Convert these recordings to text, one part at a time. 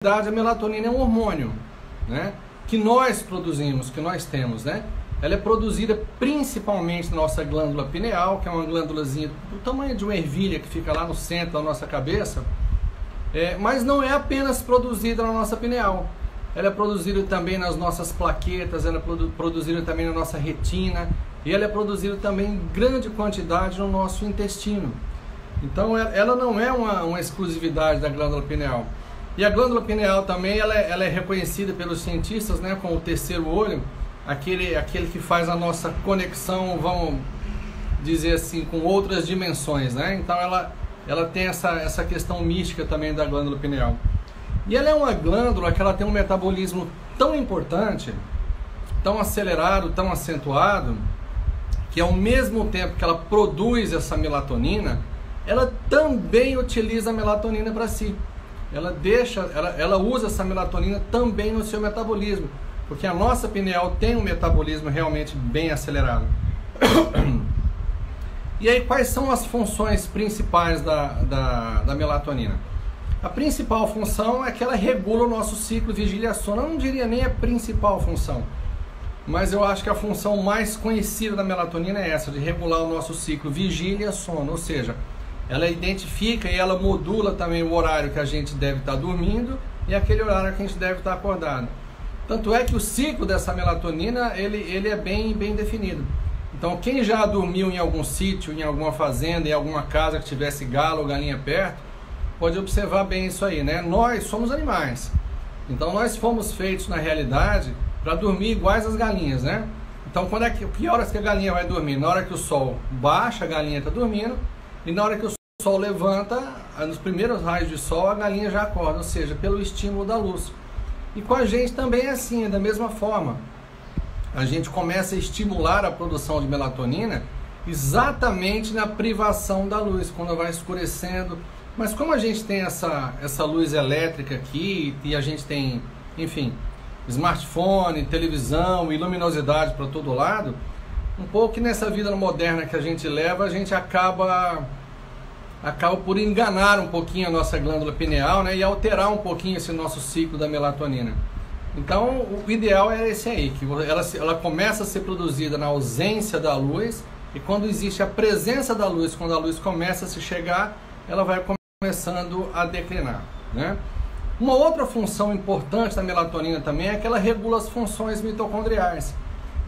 A melatonina é um hormônio, né, que nós produzimos, que nós temos, né? Ela é produzida principalmente na nossa glândula pineal, que é uma glândulazinha do tamanho de uma ervilha que fica lá no centro da nossa cabeça, mas não é apenas produzida na nossa pineal. Ela é produzida também nas nossas plaquetas, ela é produzida também na nossa retina e ela é produzida também em grande quantidade no nosso intestino. Então ela não é uma exclusividade da glândula pineal. E a glândula pineal também ela é reconhecida pelos cientistas, né, como o terceiro olho, aquele que faz a nossa conexão, vamos dizer assim, com outras dimensões, né? Então ela tem essa questão mística também da glândula pineal. E ela é uma glândula que ela tem um metabolismo tão importante, tão acelerado, tão acentuado, que ao mesmo tempo que ela produz essa melatonina, ela também utiliza a melatonina para si. Ela usa essa melatonina também no seu metabolismo, porque a nossa pineal tem um metabolismo realmente bem acelerado. E aí, quais são as funções principais da melatonina? A principal função é que ela regula o nosso ciclo vigília-sono. Eu não diria nem a principal função, mas eu acho que a função mais conhecida da melatonina é essa, de regular o nosso ciclo vigília-sono, ou seja, ela identifica e ela modula também o horário que a gente deve estar dormindo e aquele horário que a gente deve estar acordado. Tanto é que o ciclo dessa melatonina, ele é bem definido. Então, quem já dormiu em algum sítio, em alguma fazenda, em alguma casa que tivesse galo ou galinha perto, pode observar bem isso aí, né? Nós somos animais. Então, nós fomos feitos, na realidade, para dormir iguais às galinhas, né? Então, que horas que a galinha vai dormir? Na hora que o sol baixa, a galinha está dormindo. E na hora que o sol levanta, nos primeiros raios de sol, a galinha já acorda, ou seja, pelo estímulo da luz. E com a gente também é assim, é da mesma forma. A gente começa a estimular a produção de melatonina exatamente na privação da luz, quando vai escurecendo. Mas como a gente tem essa luz elétrica aqui, e a gente tem, enfim, smartphone, televisão e luminosidade para todo lado, um pouco que nessa vida moderna que a gente leva, a gente acaba por enganar um pouquinho a nossa glândula pineal, né, e alterar um pouquinho esse nosso ciclo da melatonina. Então, o ideal é esse aí, que ela começa a ser produzida na ausência da luz, e quando existe a presença da luz, quando a luz começa a se chegar, ela vai começando a declinar, né? Uma outra função importante da melatonina também é que ela regula as funções mitocondriais.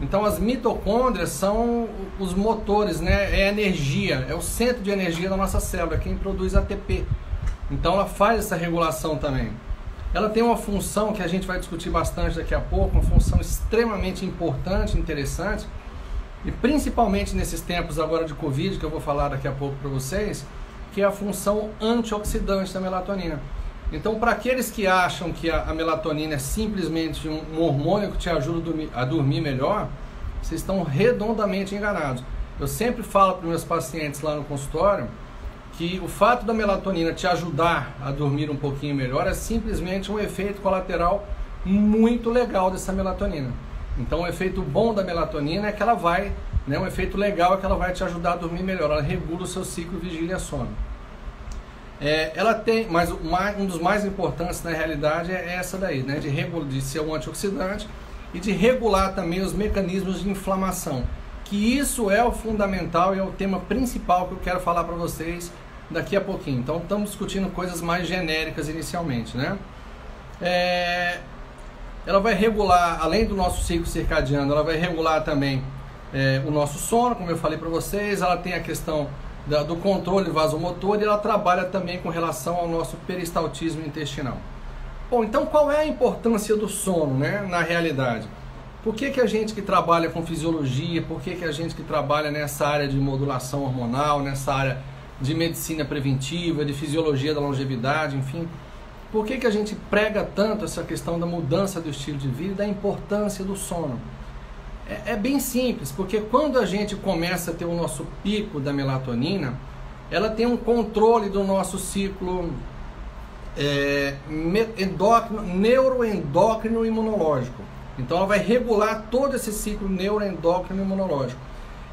Então as mitocôndrias são os motores, né? É a energia, é o centro de energia da nossa célula, quem produz ATP. Então ela faz essa regulação também. Ela tem uma função que a gente vai discutir bastante daqui a pouco, uma função extremamente importante, interessante, e principalmente nesses tempos agora de Covid, que eu vou falar daqui a pouco para vocês, que é a função antioxidante da melatonina. Então, para aqueles que acham que a melatonina é simplesmente um hormônio que te ajuda a dormir melhor, vocês estão redondamente enganados. Eu sempre falo para os meus pacientes lá no consultório que o fato da melatonina te ajudar a dormir um pouquinho melhor é simplesmente um efeito colateral muito legal dessa melatonina. Então, o efeito bom da melatonina é que ela vai, né, um efeito legal é que ela vai te ajudar a dormir melhor, ela regula o seu ciclo vigília-sono. Ela tem, mas um dos mais importantes na realidade é essa daí, né, de ser um antioxidante e de regular também os mecanismos de inflamação, que isso é o fundamental e é o tema principal que eu quero falar para vocês daqui a pouquinho. Então estamos discutindo coisas mais genéricas inicialmente, né? Ela vai regular, além do nosso ciclo circadiano, ela vai regular também o nosso sono, como eu falei para vocês. Ela tem a questão do controle vasomotor e ela trabalha também com relação ao nosso peristaltismo intestinal. Bom, então qual é a importância do sono, né, na realidade? Por que a gente que trabalha com fisiologia, por que a gente que trabalha nessa área de modulação hormonal, nessa área de medicina preventiva, de fisiologia da longevidade, enfim, por que a gente prega tanto essa questão da mudança do estilo de vida e da importância do sono? É bem simples, porque quando a gente começa a ter o nosso pico da melatonina, ela tem um controle do nosso ciclo neuroendócrino imunológico. Então ela vai regular todo esse ciclo neuroendócrino imunológico.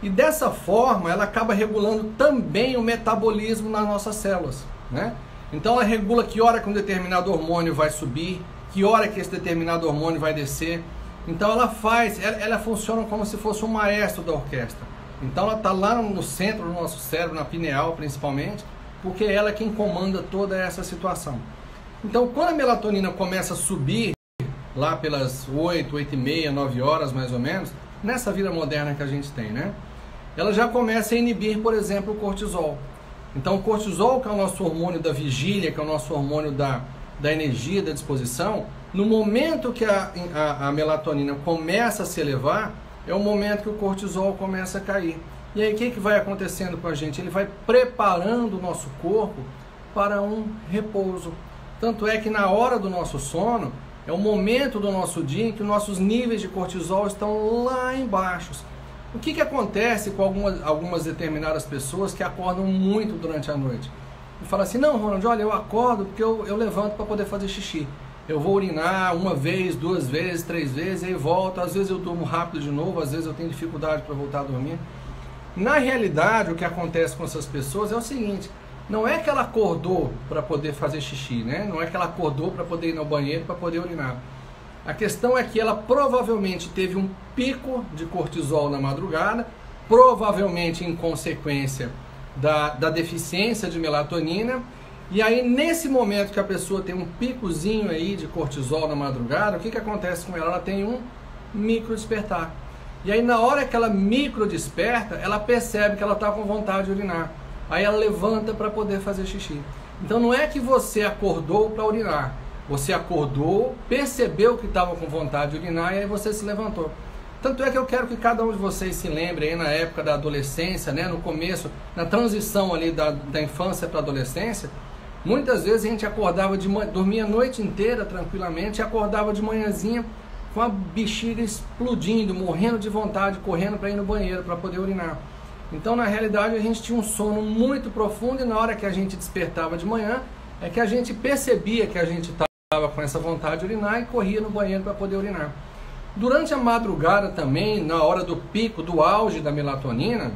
E dessa forma ela acaba regulando também o metabolismo nas nossas células, né? Então ela regula que hora que um determinado hormônio vai subir, que hora que esse determinado hormônio vai descer. Então ela funciona como se fosse um maestro da orquestra. Então ela está lá no centro do nosso cérebro, na pineal principalmente, porque ela é quem comanda toda essa situação. Então quando a melatonina começa a subir, lá pelas 8, 8 e meia, 9 horas mais ou menos, nessa vida moderna que a gente tem, né? Ela já começa a inibir, por exemplo, o cortisol. Então o cortisol, que é o nosso hormônio da vigília, que é o nosso hormônio da energia, da disposição, no momento que a melatonina começa a se elevar, é o momento que o cortisol começa a cair. E aí o que vai acontecendo com a gente? Ele vai preparando o nosso corpo para um repouso. Tanto é que na hora do nosso sono, é o momento do nosso dia em que nossos níveis de cortisol estão lá embaixo. O que acontece com algumas determinadas pessoas que acordam muito durante a noite? E fala assim, não, Ronald, olha, eu acordo porque eu levanto para poder fazer xixi. Eu vou urinar uma vez, 2 vezes, 3 vezes, e aí volto. Às vezes eu durmo rápido de novo, às vezes eu tenho dificuldade para voltar a dormir. Na realidade, o que acontece com essas pessoas é o seguinte, não é que ela acordou para poder fazer xixi, né? Não é que ela acordou para poder ir no banheiro, para poder urinar. A questão é que ela provavelmente teve um pico de cortisol na madrugada, provavelmente em consequência da deficiência de melatonina, e aí nesse momento que a pessoa tem um picozinho aí de cortisol na madrugada, o que acontece com ela? Ela tem um micro despertar. E aí na hora que ela micro desperta, ela percebe que ela está com vontade de urinar. Aí ela levanta para poder fazer xixi. Então não é que você acordou para urinar. Você acordou, percebeu que estava com vontade de urinar e aí você se levantou. Tanto é que eu quero que cada um de vocês se lembre aí na época da adolescência, né, no começo, na transição ali da infância para a adolescência, muitas vezes a gente acordava dormia a noite inteira tranquilamente e acordava de manhãzinha com a bexiga explodindo, morrendo de vontade, correndo para ir no banheiro para poder urinar. Então na realidade a gente tinha um sono muito profundo e na hora que a gente despertava de manhã é que a gente percebia que a gente estava com essa vontade de urinar e corria no banheiro para poder urinar. Durante a madrugada também, na hora do pico, do auge da melatonina,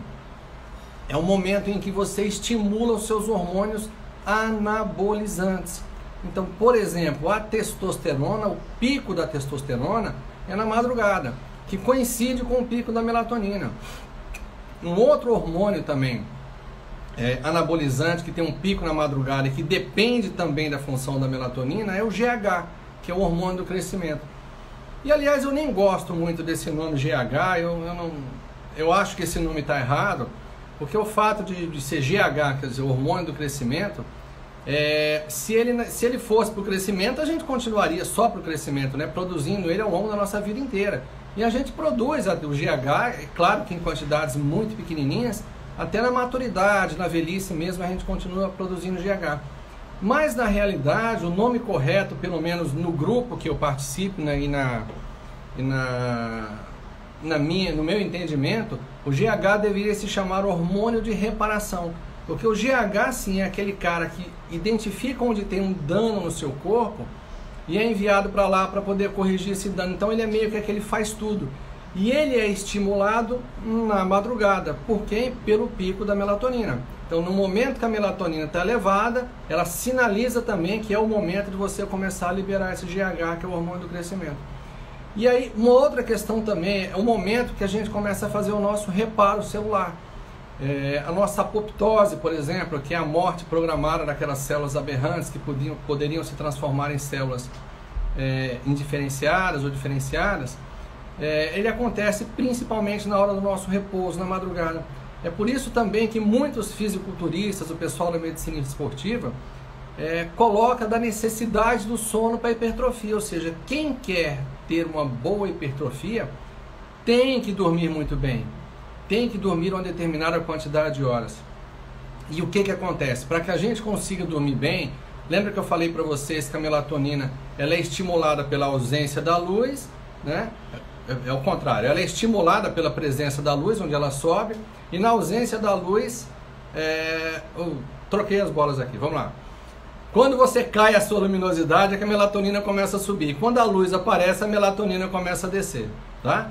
é o momento em que você estimula os seus hormônios anabolizantes. Então, por exemplo, a testosterona, o pico da testosterona é na madrugada, que coincide com o pico da melatonina. Um outro hormônio também, anabolizante, que tem um pico na madrugada e que depende também da função da melatonina, é o GH, que é o hormônio do crescimento. E aliás, eu nem gosto muito desse nome GH, eu acho que esse nome está errado, porque o fato de ser GH, quer dizer, o hormônio do crescimento, se ele fosse para o crescimento, a gente continuaria só para o crescimento, né, produzindo ele ao longo da nossa vida inteira. E a gente produz o GH, é claro que em quantidades muito pequenininhas, até na maturidade, na velhice mesmo, a gente continua produzindo GH. Mas na realidade, o nome correto, pelo menos no grupo que eu participo, né, no meu entendimento, o GH deveria se chamar hormônio de reparação. Porque o GH, sim, é aquele cara que identifica onde tem um dano no seu corpo e é enviado para lá para poder corrigir esse dano. Então ele é meio que aquele faz tudo. E ele é estimulado na madrugada. Por quê? Pelo pico da melatonina. Então no momento que a melatonina está elevada, ela sinaliza também que é o momento de você começar a liberar esse GH, que é o hormônio do crescimento. E aí uma outra questão também é o momento que a gente começa a fazer o nosso reparo celular. A nossa apoptose, por exemplo, que é a morte programada daquelas células aberrantes que poderiam se transformar em células indiferenciadas ou diferenciadas, ele acontece principalmente na hora do nosso repouso, na madrugada. É por isso também que muitos fisiculturistas, o pessoal da medicina esportiva, coloca da necessidade do sono para hipertrofia, ou seja, quem quer ter uma boa hipertrofia tem que dormir muito bem, tem que dormir uma determinada quantidade de horas. E o que acontece? Para que a gente consiga dormir bem, lembra que eu falei para vocês que a melatonina ela é estimulada pela ausência da luz, né? É o contrário, ela é estimulada pela presença da luz, onde ela sobe, e na ausência da luz, troquei as bolas aqui, vamos lá. Quando você cai a sua luminosidade, é que a melatonina começa a subir. Quando a luz aparece, a melatonina começa a descer, tá?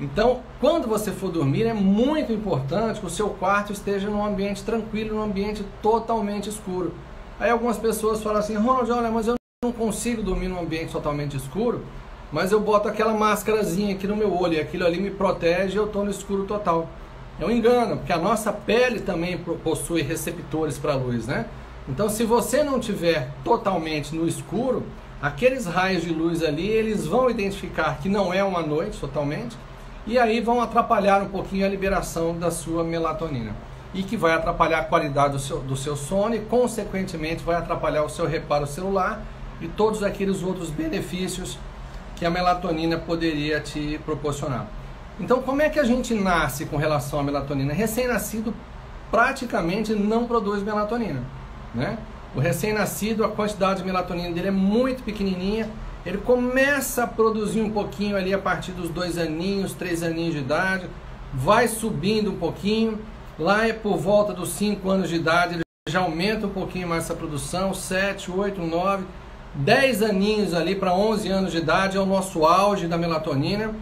Então, quando você for dormir, é muito importante que o seu quarto esteja num ambiente tranquilo, num ambiente totalmente escuro. Aí algumas pessoas falam assim, Ronald, olha, mas eu não consigo dormir num ambiente totalmente escuro, mas eu boto aquela máscarazinha aqui no meu olho e aquilo ali me protege e eu estou no escuro total. É um engano, porque a nossa pele também possui receptores para a luz, né? Então, se você não tiver totalmente no escuro, aqueles raios de luz ali, eles vão identificar que não é uma noite totalmente, e aí vão atrapalhar um pouquinho a liberação da sua melatonina, e que vai atrapalhar a qualidade do seu sono e, consequentemente, vai atrapalhar o seu reparo celular e todos aqueles outros benefícios que a melatonina poderia te proporcionar. Então, como é que a gente nasce com relação à melatonina? Recém-nascido praticamente não produz melatonina, né? O recém-nascido, a quantidade de melatonina dele é muito pequenininha, ele começa a produzir um pouquinho ali a partir dos 2 aninhos, 3 aninhos de idade, vai subindo um pouquinho, lá é por volta dos 5 anos de idade, ele já aumenta um pouquinho mais essa produção, 7, 8, 9, 10 aninhos ali para 11 anos de idade é o nosso auge da melatonina.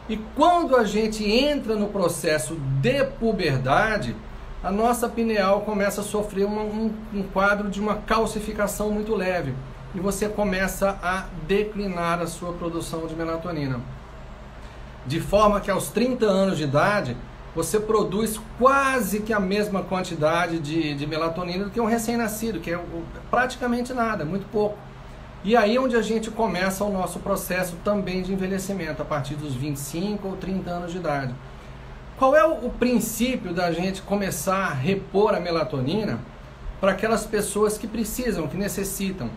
E quando a gente entra no processo de puberdade, a nossa pineal começa a sofrer um quadro de uma calcificação muito leve. E você começa a declinar a sua produção de melatonina. De forma que aos 30 anos de idade, você produz quase que a mesma quantidade de melatonina do que um recém-nascido, que é praticamente nada, muito pouco. E aí é onde a gente começa o nosso processo também de envelhecimento, a partir dos 25 ou 30 anos de idade. Qual é o princípio da gente começar a repor a melatonina para aquelas pessoas que precisam, que necessitam?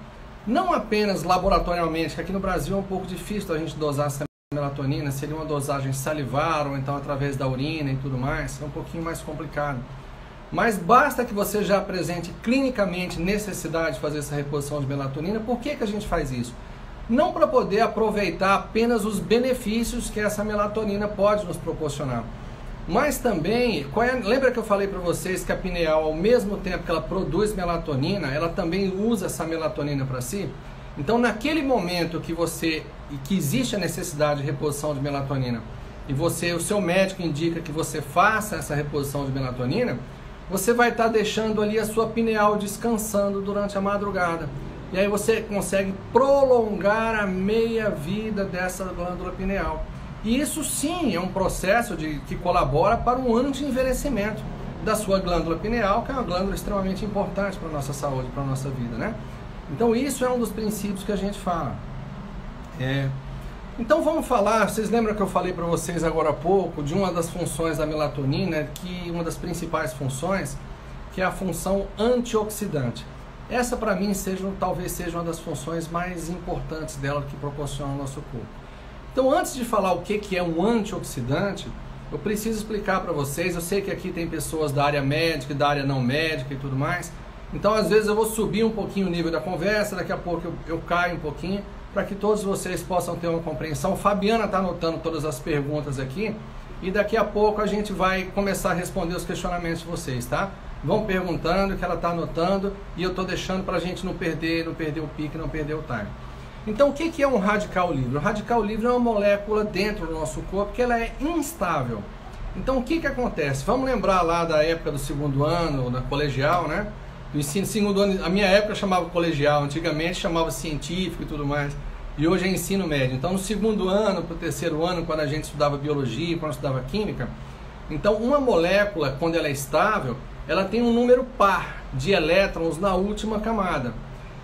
Não apenas laboratorialmente, que aqui no Brasil é um pouco difícil a gente dosar essa melatonina, seria uma dosagem salivar ou então através da urina e tudo mais, é um pouquinho mais complicado. Mas basta que você já apresente clinicamente necessidade de fazer essa reposição de melatonina. Por que a gente faz isso? Não para poder aproveitar apenas os benefícios que essa melatonina pode nos proporcionar, mas também, lembra que eu falei para vocês que a pineal, ao mesmo tempo que ela produz melatonina, ela também usa essa melatonina para si? Então, naquele momento que existe a necessidade de reposição de melatonina e o seu médico indica que você faça essa reposição de melatonina, você vai estar deixando ali a sua pineal descansando durante a madrugada. E aí você consegue prolongar a meia-vida dessa glândula pineal. E isso sim é um processo que colabora para um anti-envelhecimento da sua glândula pineal, que é uma glândula extremamente importante para a nossa saúde, para a nossa vida, né? Então isso é um dos princípios que a gente fala. Então vamos falar, vocês lembram que eu falei para vocês agora há pouco de uma das funções da melatonina, que uma das principais funções, que é a função antioxidante. Essa para mim talvez seja uma das funções mais importantes dela que proporciona ao nosso corpo. Então antes de falar o que é um antioxidante, eu preciso explicar para vocês, eu sei que aqui tem pessoas da área médica, da área não médica e tudo mais, então às vezes eu vou subir um pouquinho o nível da conversa, daqui a pouco eu caio um pouquinho, para que todos vocês possam ter uma compreensão. Fabiana está anotando todas as perguntas aqui e daqui a pouco a gente vai começar a responder os questionamentos de vocês, tá? Vão perguntando, que ela está anotando e eu estou deixando para a gente não perder o pique, não perder o time. Então o que é um radical livre? O radical livre é uma molécula dentro do nosso corpo que ela é instável. Então o que acontece? Vamos lembrar lá da época do segundo ano, da colegial, né? Do ensino segundo ano, a minha época chamava colegial, antigamente chamava científico e tudo mais, e hoje é ensino médio. Então no segundo ano para o terceiro ano, quando a gente estudava biologia, quando estudava química, então uma molécula, quando ela é estável, ela tem um número par de elétrons na última camada.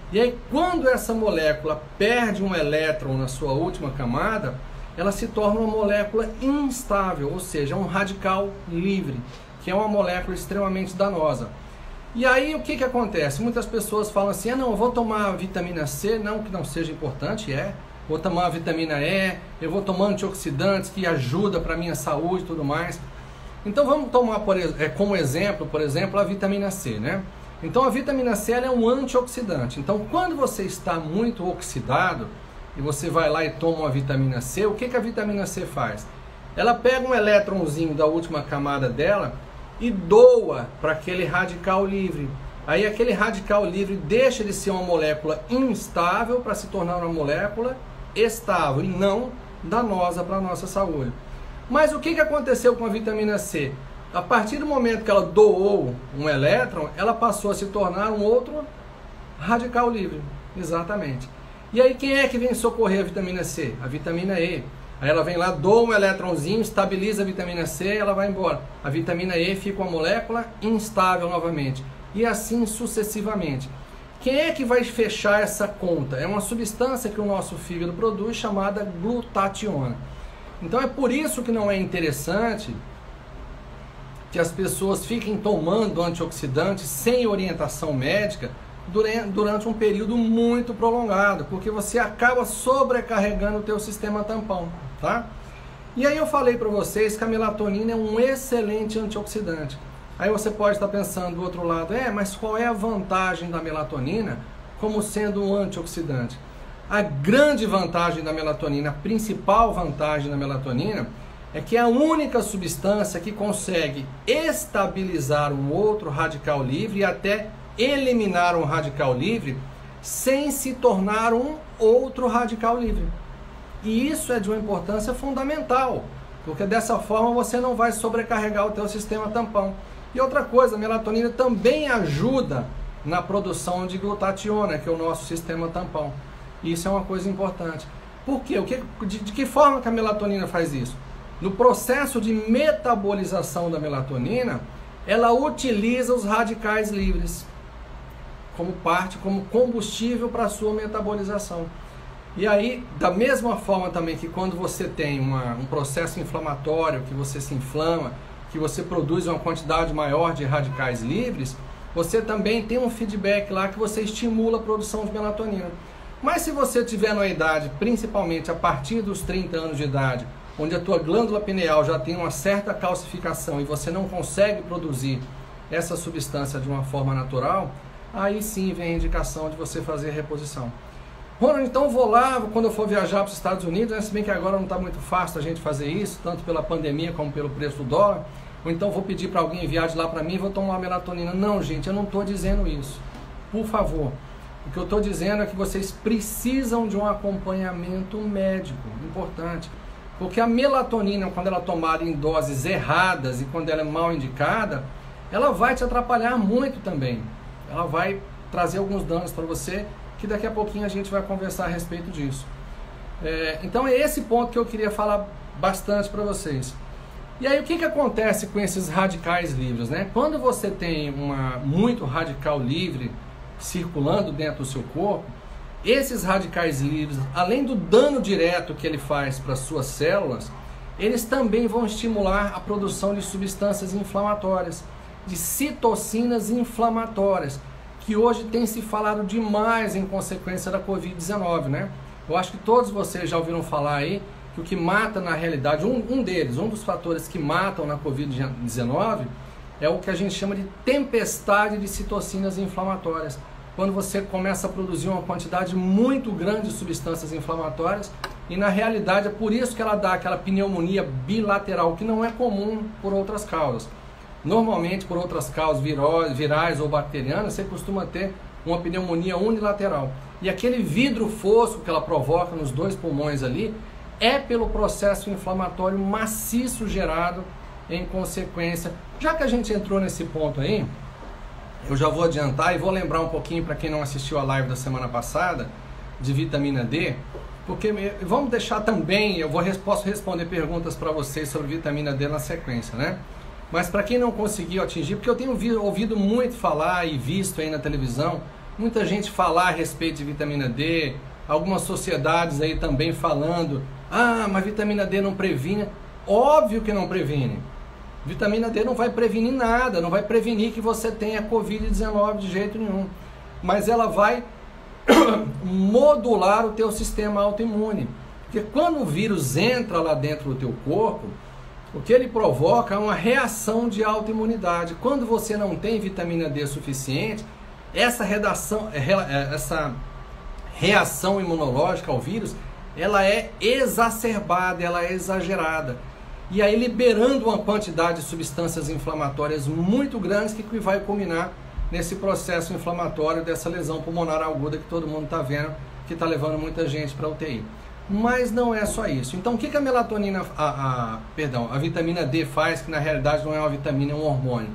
E aí quando essa molécula perde um elétron na sua última camada, ela se torna uma molécula instável, ou seja, um radical livre, que é uma molécula extremamente danosa. E aí o que acontece? Muitas pessoas falam assim, não, eu vou tomar vitamina C, não que não seja importante, vou tomar vitamina E, eu vou tomar antioxidantes que ajuda para a minha saúde e tudo mais. Então vamos tomar como exemplo, por exemplo, a vitamina C, né? Então a vitamina C ela é um antioxidante. Então quando você está muito oxidado e você vai lá e toma uma vitamina C, o que a vitamina C faz? Ela pega um elétronzinho da última camada dela e doa para aquele radical livre. Aí aquele radical livre deixa de ser uma molécula instável para se tornar uma molécula estável e não danosa para a nossa saúde. Mas o que aconteceu com a vitamina C? A partir do momento que ela doou um elétron, ela passou a se tornar um outro Radical livre, exatamente. E aí quem é que vem socorrer a vitamina C? A vitamina E. Aí ela vem lá, doa um elétronzinho, estabiliza a vitamina C e ela vai embora. A vitamina E fica uma molécula instável novamente. E assim sucessivamente. Quem é que vai fechar essa conta? É uma substância que o nosso fígado produz chamada glutationa. Então é por isso que não é interessante que as pessoas fiquem tomando antioxidantes sem orientação médica durante um período muito prolongado, porque você acaba sobrecarregando o teu sistema tampão, tá? E aí eu falei para vocês que a melatonina é um excelente antioxidante. Aí você pode estar pensando do outro lado, mas qual é a vantagem da melatonina como sendo um antioxidante? A grande vantagem da melatonina, a principal vantagem da melatonina, é que é a única substância que consegue estabilizar um outro radical livre e até eliminar um radical livre sem se tornar um outro radical livre. E isso é de uma importância fundamental, porque dessa forma você não vai sobrecarregar o teu sistema tampão. E outra coisa, a melatonina também ajuda na produção de glutationa, que é o nosso sistema tampão. Isso é uma coisa importante. Por quê? De que forma que a melatonina faz isso? No processo de metabolização da melatonina, ela utiliza os radicais livres como combustível para a sua metabolização. E aí, da mesma forma também que quando você tem um processo inflamatório, que você se inflama, que você produz uma quantidade maior de radicais livres, você também tem um feedback lá que você estimula a produção de melatonina. Mas se você tiver numa idade, principalmente a partir dos 30 anos de idade, onde a tua glândula pineal já tem uma certa calcificação e você não consegue produzir essa substância de uma forma natural, aí sim vem a indicação de você fazer reposição. Ronald, então vou lá, quando eu for viajar para os Estados Unidos, se bem que agora não está muito fácil a gente fazer isso, tanto pela pandemia como pelo preço do dólar, ou então vou pedir para alguém enviar de lá para mim e vou tomar uma melatonina. Não, gente, eu não estou dizendo isso. Por favor. O que eu estou dizendo é que vocês precisam de um acompanhamento médico, importante. Porque a melatonina, quando ela é tomada em doses erradas e quando ela é mal indicada, ela vai te atrapalhar muito também. Ela vai trazer alguns danos para você, que daqui a pouquinho a gente vai conversar a respeito disso. Então é esse ponto que eu queria falar bastante para vocês. E aí o que acontece com esses radicais livres, né? Quando você tem muito radical livre circulando dentro do seu corpo, esses radicais livres, além do dano direto que ele faz para as suas células, eles também vão estimular a produção de substâncias inflamatórias, de citocinas inflamatórias, que hoje tem se falado demais em consequência da Covid-19, né? Eu acho que todos vocês já ouviram falar aí que o que mata na realidade, um dos fatores que matam na Covid-19 é o que a gente chama de tempestade de citocinas inflamatórias. Quando você começa a produzir uma quantidade muito grande de substâncias inflamatórias e na realidade é por isso que ela dá aquela pneumonia bilateral, que não é comum por outras causas. Normalmente por outras causas virais ou bacterianas você costuma ter uma pneumonia unilateral. E aquele vidro fosco que ela provoca nos dois pulmões ali é pelo processo inflamatório maciço gerado em consequência. Já que a gente entrou nesse ponto aí, eu já vou adiantar e vou lembrar um pouquinho para quem não assistiu a live da semana passada de vitamina D, porque vamos deixar também, posso responder perguntas para vocês sobre vitamina D na sequência, né? Mas para quem não conseguiu atingir, porque eu tenho ouvido muito falar e visto aí na televisão, muita gente falar a respeito de vitamina D, algumas sociedades aí também falando, mas vitamina D não previne. Óbvio que não previne. Vitamina D não vai prevenir nada, não vai prevenir que você tenha Covid-19 de jeito nenhum. Mas ela vai modular o teu sistema autoimune. Porque quando o vírus entra lá dentro do teu corpo, o que ele provoca é uma reação de autoimunidade. Quando você não tem vitamina D suficiente, essa reação imunológica ao vírus, ela é exacerbada, ela é exagerada. E aí liberando uma quantidade de substâncias inflamatórias muito grandes que vai culminar nesse processo inflamatório dessa lesão pulmonar aguda que todo mundo está vendo, que está levando muita gente para a UTI. Mas não é só isso. Então o que a melatonina, a vitamina D faz, que na realidade não é uma vitamina, é um hormônio?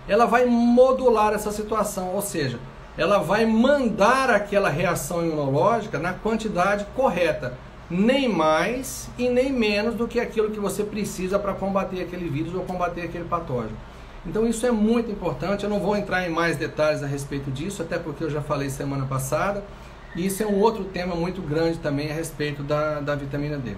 Ela vai modular essa situação, ou seja, ela vai mandar aquela reação imunológica na quantidade correta, nem mais e nem menos do que aquilo que você precisa para combater aquele vírus ou combater aquele patógeno. Então isso é muito importante. Eu não vou entrar em mais detalhes a respeito disso, até porque eu já falei semana passada, e isso é um outro tema muito grande também a respeito da vitamina D.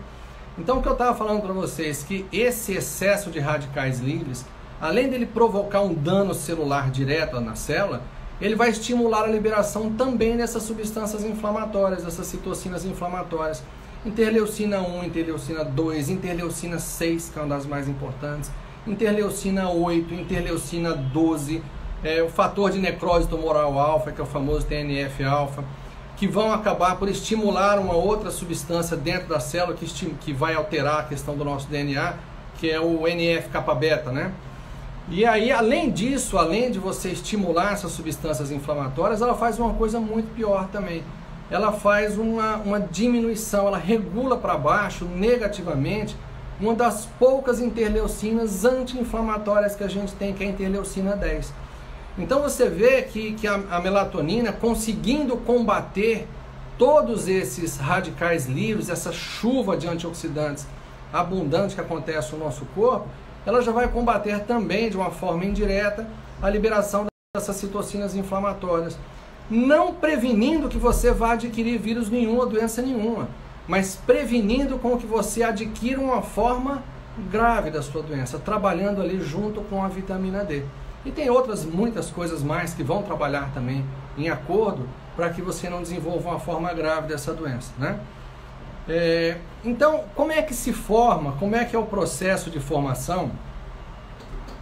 Então o que eu estava falando para vocês, que esse excesso de radicais livres, além dele provocar um dano celular direto na célula, ele vai estimular a liberação também dessas substâncias inflamatórias, dessas citocinas inflamatórias. Interleucina 1, interleucina 2, interleucina 6, que é uma das mais importantes, interleucina 8, interleucina 12, o fator de necrose tumoral alfa, que é o famoso TNF-alfa, que vão acabar por estimular uma outra substância dentro da célula que vai alterar a questão do nosso DNA, que é o NF-kappa-beta, né? E aí, além disso, além de você estimular essas substâncias inflamatórias, ela faz uma coisa muito pior também. Ela faz uma diminuição, ela regula para baixo negativamente uma das poucas interleucinas anti-inflamatórias que a gente tem, que é a interleucina 10. Então você vê que a melatonina, conseguindo combater todos esses radicais livres, essa chuva de antioxidantes abundante que acontece no nosso corpo, ela já vai combater também de uma forma indireta a liberação dessas citocinas inflamatórias. Não prevenindo que você vá adquirir vírus nenhum ou doença nenhuma, mas prevenindo com que você adquira uma forma grave da sua doença, trabalhando ali junto com a vitamina D. E tem outras muitas coisas mais que vão trabalhar também em acordo para que você não desenvolva uma forma grave dessa doença, né? Então, como é que se forma, como é que é o processo de formação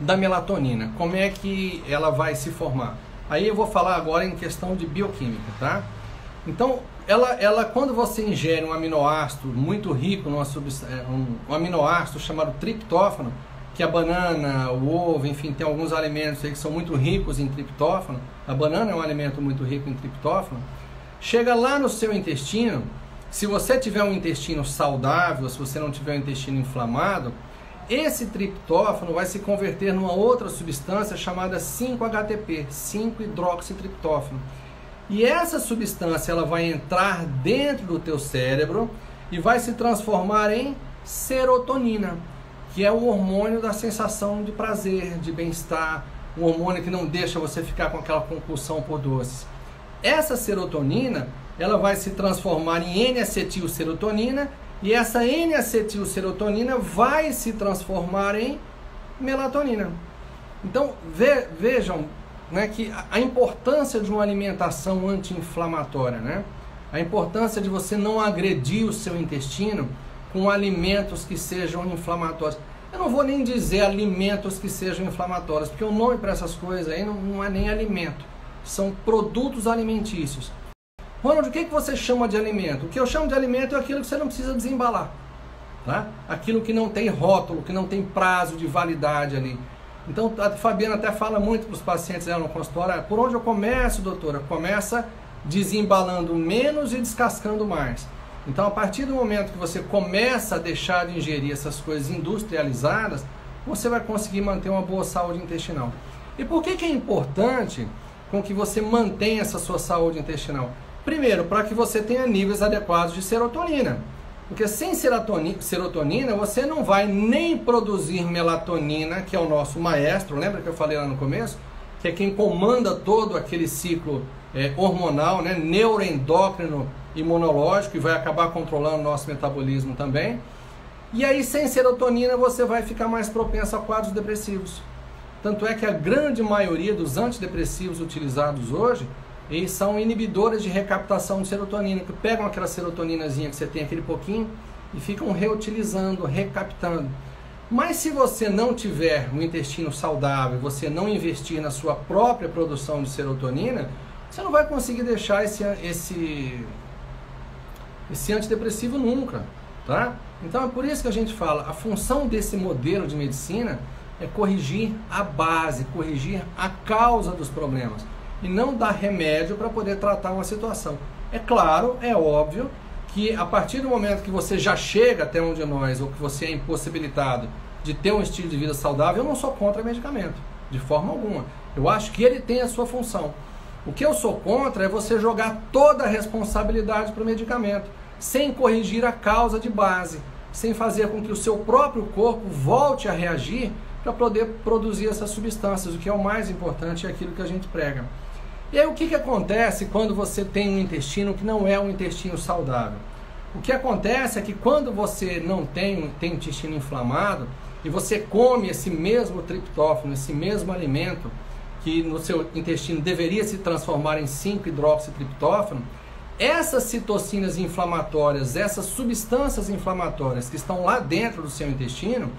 da melatonina? Como é que ela vai se formar? Aí eu vou falar agora em questão de bioquímica, tá? Então, ela quando você ingere um aminoácido muito rico, um aminoácido chamado triptófano, que a banana, o ovo, enfim, tem alguns alimentos aí que são muito ricos em triptófano, a banana é um alimento muito rico em triptófano, chega lá no seu intestino. Se você tiver um intestino saudável, se você não tiver um intestino inflamado, esse triptófano vai se converter numa outra substância chamada 5-HTP, 5-hidroxitriptófano. E essa substância ela vai entrar dentro do teu cérebro e vai se transformar em serotonina, que é o hormônio da sensação de prazer, de bem-estar, um hormônio que não deixa você ficar com aquela compulsão por doces. Essa serotonina ela vai se transformar em N-acetilserotonina e essa N-acetilserotonina vai se transformar em melatonina. Então vejam, né, que a importância de uma alimentação anti-inflamatória, né? A importância de você não agredir o seu intestino com alimentos que sejam inflamatórios. Eu não vou nem dizer alimentos que sejam inflamatórios, porque o nome para essas coisas aí não é nem alimento, são produtos alimentícios. Ronald, o que você chama de alimento? O que eu chamo de alimento é aquilo que você não precisa desembalar, tá? Aquilo que não tem rótulo, que não tem prazo de validade ali. Então a Fabiana até fala muito para os pacientes dela no consultório: por onde eu começo, doutora? Começa desembalando menos e descascando mais. Então a partir do momento que você começa a deixar de ingerir essas coisas industrializadas, você vai conseguir manter uma boa saúde intestinal. E por que é importante com que você mantenha essa sua saúde intestinal? Primeiro, para que você tenha níveis adequados de serotonina. Porque sem serotonina, você não vai nem produzir melatonina, que é o nosso maestro, lembra que eu falei lá no começo? Que é quem comanda todo aquele ciclo hormonal, né? Neuroendócrino imunológico, e vai acabar controlando o nosso metabolismo também. E aí, sem serotonina, você vai ficar mais propenso a quadros depressivos. Tanto é que a grande maioria dos antidepressivos utilizados hoje, eles são inibidores de recaptação de serotonina, que pegam aquela serotoninazinha que você tem, aquele pouquinho, e ficam reutilizando, recaptando. Mas se você não tiver um intestino saudável, você não investir na sua própria produção de serotonina, você não vai conseguir deixar esse antidepressivo nunca, tá? Então é por isso que a gente fala, a função desse modelo de medicina é corrigir a base, corrigir a causa dos problemas, e não dar remédio para poder tratar uma situação. É claro, é óbvio, que a partir do momento que você já chega até um de nós, ou que você é impossibilitado de ter um estilo de vida saudável, eu não sou contra medicamento, de forma alguma. Eu acho que ele tem a sua função. O que eu sou contra é você jogar toda a responsabilidade para o medicamento, sem corrigir a causa de base, sem fazer com que o seu próprio corpo volte a reagir para poder produzir essas substâncias, o que é o mais importante, é aquilo que a gente prega. E aí o que acontece quando você tem um intestino que não é um intestino saudável? O que acontece é que quando você não tem intestino inflamado e você come esse mesmo triptófano, esse mesmo alimento que no seu intestino deveria se transformar em 5-hidroxitriptófano, essas citocinas inflamatórias, essas substâncias inflamatórias que estão lá dentro do seu intestino,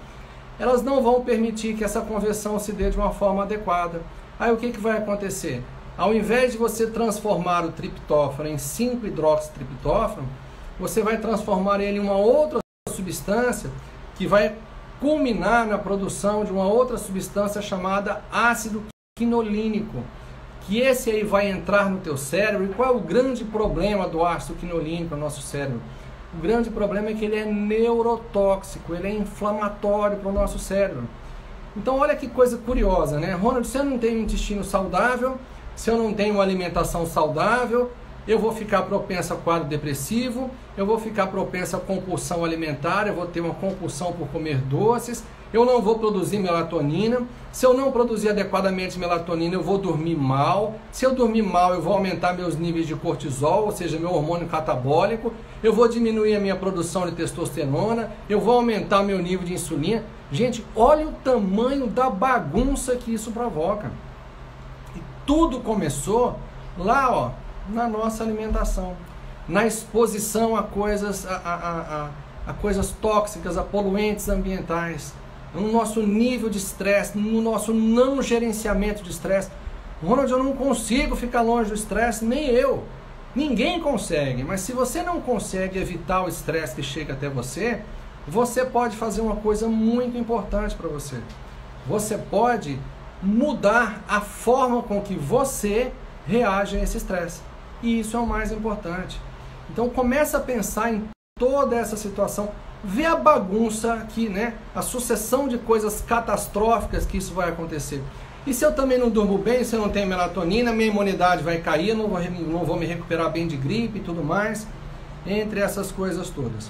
elas não vão permitir que essa conversão se dê de uma forma adequada. Aí o que vai acontecer? Ao invés de você transformar o triptófano em 5-hidroxitriptófano, você vai transformar ele em uma outra substância que vai culminar na produção de uma outra substância chamada ácido quinolínico, que esse aí vai entrar no teu cérebro. E qual é o grande problema do ácido quinolínico no nosso cérebro? O grande problema é que ele é neurotóxico, ele é inflamatório para o nosso cérebro. Então olha que coisa curiosa, né? Ronald, se eu não tenho um intestino saudável, se eu não tenho uma alimentação saudável, eu vou ficar propenso a quadro depressivo, eu vou ficar propenso a compulsão alimentar, eu vou ter uma compulsão por comer doces, eu não vou produzir melatonina, se eu não produzir adequadamente melatonina, eu vou dormir mal, se eu dormir mal, eu vou aumentar meus níveis de cortisol, ou seja, meu hormônio catabólico, eu vou diminuir a minha produção de testosterona, eu vou aumentar meu nível de insulina. Gente, olha o tamanho da bagunça que isso provoca. E tudo começou lá, ó, na nossa alimentação, na exposição a coisas, a coisas tóxicas, a poluentes ambientais, no nosso nível de estresse, no nosso não gerenciamento de estresse. Ronald, eu não consigo ficar longe do estresse, nem eu. Ninguém consegue, mas se você não consegue evitar o estresse que chega até você, você pode fazer uma coisa muito importante para você. Você pode mudar a forma com que você reage a esse estresse. E isso é o mais importante. Então começa a pensar em toda essa situação, vê a bagunça aqui, né? A sucessão de coisas catastróficas que isso vai acontecer. E se eu também não durmo bem, se eu não tenho melatonina, minha imunidade vai cair, eu não vou me recuperar bem de gripe e tudo mais, entre essas coisas todas.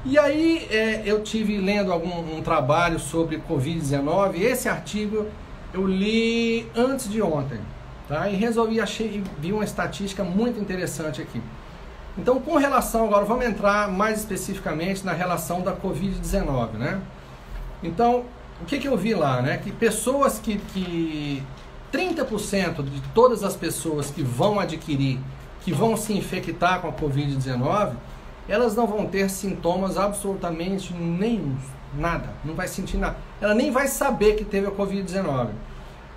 E aí eu tive lendo um trabalho sobre Covid-19, esse artigo eu li antes de ontem, tá? E vi uma estatística muito interessante aqui. Então, com relação, agora vamos entrar mais especificamente na relação da Covid-19, né? Então, o que eu vi lá, né? Que pessoas que 30% de todas as pessoas que vão adquirir, que vão se infectar com a Covid-19, elas não vão ter sintomas absolutamente nenhum, nada, não vai sentir nada. Ela nem vai saber que teve a Covid-19.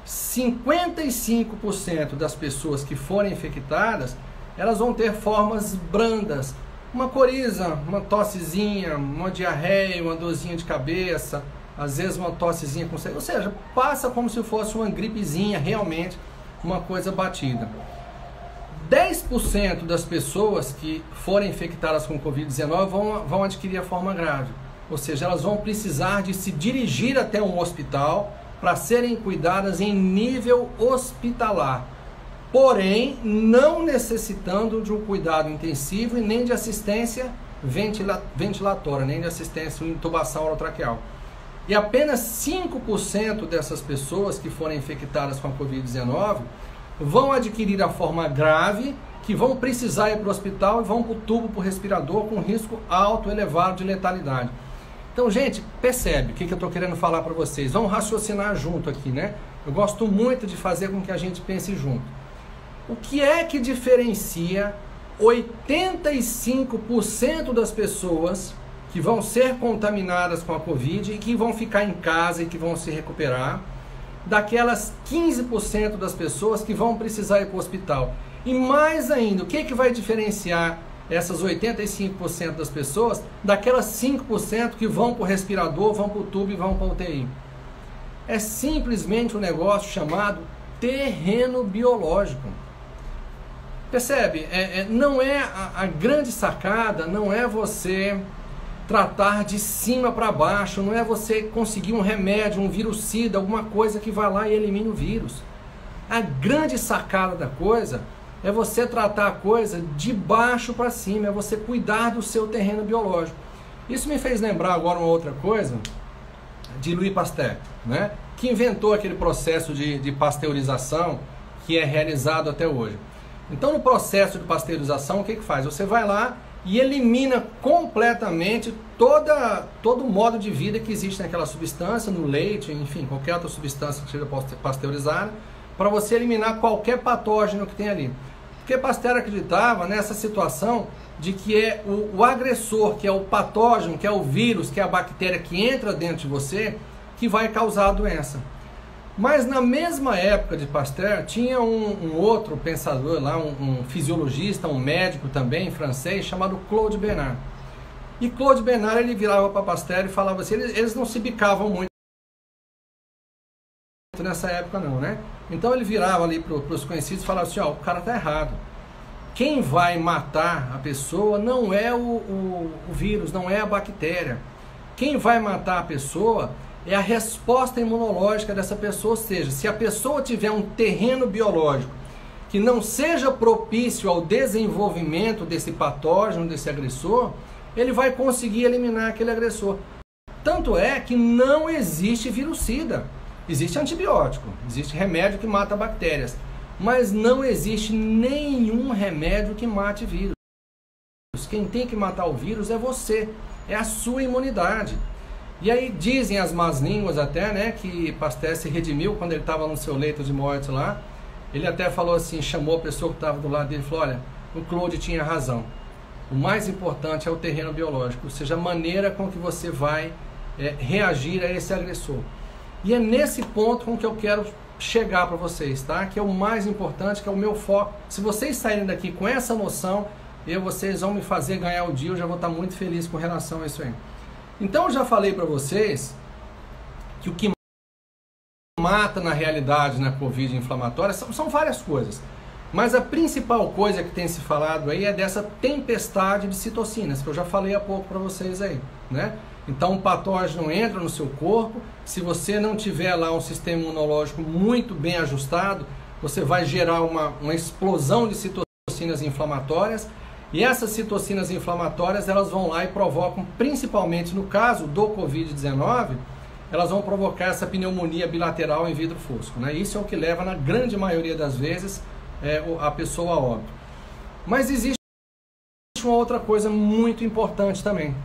55% das pessoas que forem infectadas, elas vão ter formas brandas, uma coriza, uma tossezinha, uma diarreia, uma dorzinha de cabeça, às vezes uma tossezinha com sangue, ou seja, passa como se fosse uma gripezinha, realmente uma coisa batida. 10% das pessoas que forem infectadas com Covid-19 vão adquirir a forma grave, ou seja, elas vão precisar de se dirigir até um hospital para serem cuidadas em nível hospitalar, porém não necessitando de um cuidado intensivo e nem de assistência ventilatória, nem de assistência intubação orotraqueal. E apenas 5% dessas pessoas que forem infectadas com a Covid-19 vão adquirir a forma grave, que vão precisar ir para o hospital e vão para o tubo, para o respirador, com risco alto, elevado de letalidade. Então, gente, percebe o que eu estou querendo falar para vocês. Vamos raciocinar junto aqui, né? Eu gosto muito de fazer com que a gente pense junto. O que é que diferencia 85% das pessoas que vão ser contaminadas com a Covid e que vão ficar em casa e que vão se recuperar, daquelas 15% das pessoas que vão precisar ir para o hospital? E mais ainda, o que vai diferenciar essas 85% das pessoas daquelas 5% que vão para o respirador, vão para o tubo e vão para o UTI? É simplesmente um negócio chamado terreno biológico. Percebe? Não é a grande sacada, não é você tratar de cima para baixo, não é você conseguir um remédio, um virucida, alguma coisa que vai lá e elimine o vírus. A grande sacada da coisa é você tratar a coisa de baixo para cima, é você cuidar do seu terreno biológico. Isso me fez lembrar agora uma outra coisa de Louis Pasteur, né? Que inventou aquele processo de pasteurização que é realizado até hoje. Então, no processo de pasteurização, o que faz? Você vai lá e elimina completamente todo o modo de vida que existe naquela substância, no leite, enfim, qualquer outra substância que seja pasteurizada, para você eliminar qualquer patógeno que tem ali. Porque Pasteur acreditava nessa situação de que é o agressor, que é o patógeno, que é o vírus, que é a bactéria que entra dentro de você, que vai causar a doença. Mas na mesma época de Pasteur, tinha um outro pensador lá, um fisiologista, um médico também, francês, chamado Claude Bernard. E Claude Bernard, ele virava para Pasteur e falava assim, eles não se bicavam muito nessa época não, né? Então ele virava ali para os conhecidos e falava assim, ó, o cara tá errado. Quem vai matar a pessoa não é o vírus, não é a bactéria. Quem vai matar a pessoa é a resposta imunológica dessa pessoa, ou seja, se a pessoa tiver um terreno biológico que não seja propício ao desenvolvimento desse patógeno, desse agressor, ele vai conseguir eliminar aquele agressor. Tanto é que não existe virucida. Existe antibiótico, existe remédio que mata bactérias, mas não existe nenhum remédio que mate vírus. Quem tem que matar o vírus é você, é a sua imunidade. E aí dizem as más línguas até, né, que Pasteur se redimiu quando ele estava no seu leito de morte lá. Ele até falou assim, chamou a pessoa que estava do lado dele e falou, olha, o Claude tinha razão. O mais importante é o terreno biológico, ou seja, a maneira com que você vai reagir a esse agressor. E é nesse ponto com que eu quero chegar para vocês, tá? Que é o mais importante, que é o meu foco. Se vocês saírem daqui com essa noção, vocês vão me fazer ganhar o dia, eu já vou estar muito feliz com relação a isso aí. Então eu já falei para vocês que o que mata na realidade na Covid inflamatória são várias coisas. Mas a principal coisa que tem se falado aí é dessa tempestade de citocinas, que eu já falei há pouco para vocês aí, né? Então o patógeno entra no seu corpo, se você não tiver lá um sistema imunológico muito bem ajustado, você vai gerar uma explosão de citocinas inflamatórias, e essas citocinas inflamatórias elas vão lá e provocam, principalmente no caso do Covid-19, elas vão provocar essa pneumonia bilateral em vidro fosco, né? Isso é o que leva, na grande maioria das vezes, a pessoa a óbito. Mas existe uma outra coisa muito importante também,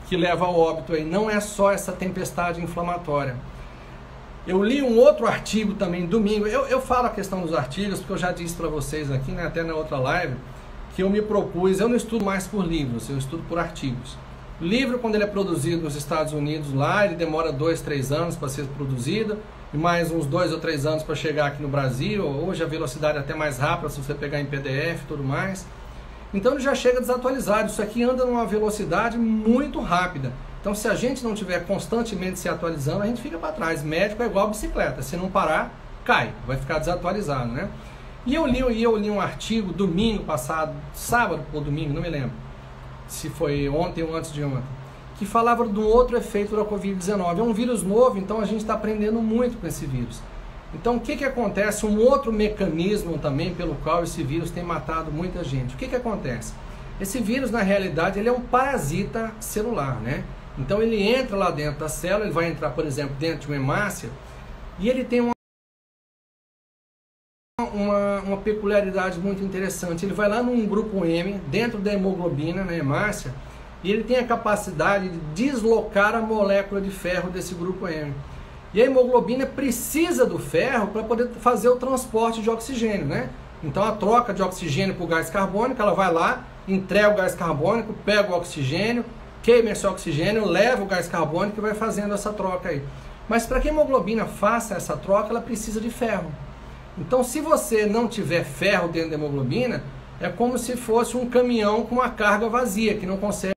que leva ao óbito aí, não é só essa tempestade inflamatória. Eu li um outro artigo também, domingo, eu falo a questão dos artigos, porque eu já disse para vocês aqui, né, até na outra live, que eu me propus, eu não estudo mais por livros, eu estudo por artigos. O livro, quando ele é produzido nos Estados Unidos lá, ele demora 2, 3 anos para ser produzido, e mais uns 2 ou 3 anos para chegar aqui no Brasil. Hoje a velocidade é até mais rápida, se você pegar em PDF e tudo mais. Então ele já chega desatualizado, isso aqui anda numa velocidade muito rápida. Então se a gente não estiver constantemente se atualizando, a gente fica para trás. Médico é igual bicicleta, se não parar, cai, vai ficar desatualizado, né? E eu li um artigo domingo passado, sábado ou domingo, não me lembro, se foi ontem ou antes de ontem, que falava de um outro efeito da Covid-19. É um vírus novo, então a gente está aprendendo muito com esse vírus. Então o que acontece? Um outro mecanismo também pelo qual esse vírus tem matado muita gente. O que acontece? Esse vírus, na realidade, ele é um parasita celular, né? Então ele entra lá dentro da célula, ele vai entrar, por exemplo, dentro de uma hemácia, e ele tem uma peculiaridade muito interessante. Ele vai lá num grupo M, dentro da hemoglobina, na hemácia, e ele tem a capacidade de deslocar a molécula de ferro desse grupo M. E a hemoglobina precisa do ferro para poder fazer o transporte de oxigênio, né? Então a troca de oxigênio para o gás carbônico, ela vai lá, entrega o gás carbônico, pega o oxigênio, queima esse oxigênio, leva o gás carbônico e vai fazendo essa troca aí. Mas para que a hemoglobina faça essa troca, ela precisa de ferro. Então se você não tiver ferro dentro da hemoglobina, é como se fosse um caminhão com uma carga vazia, que não consegue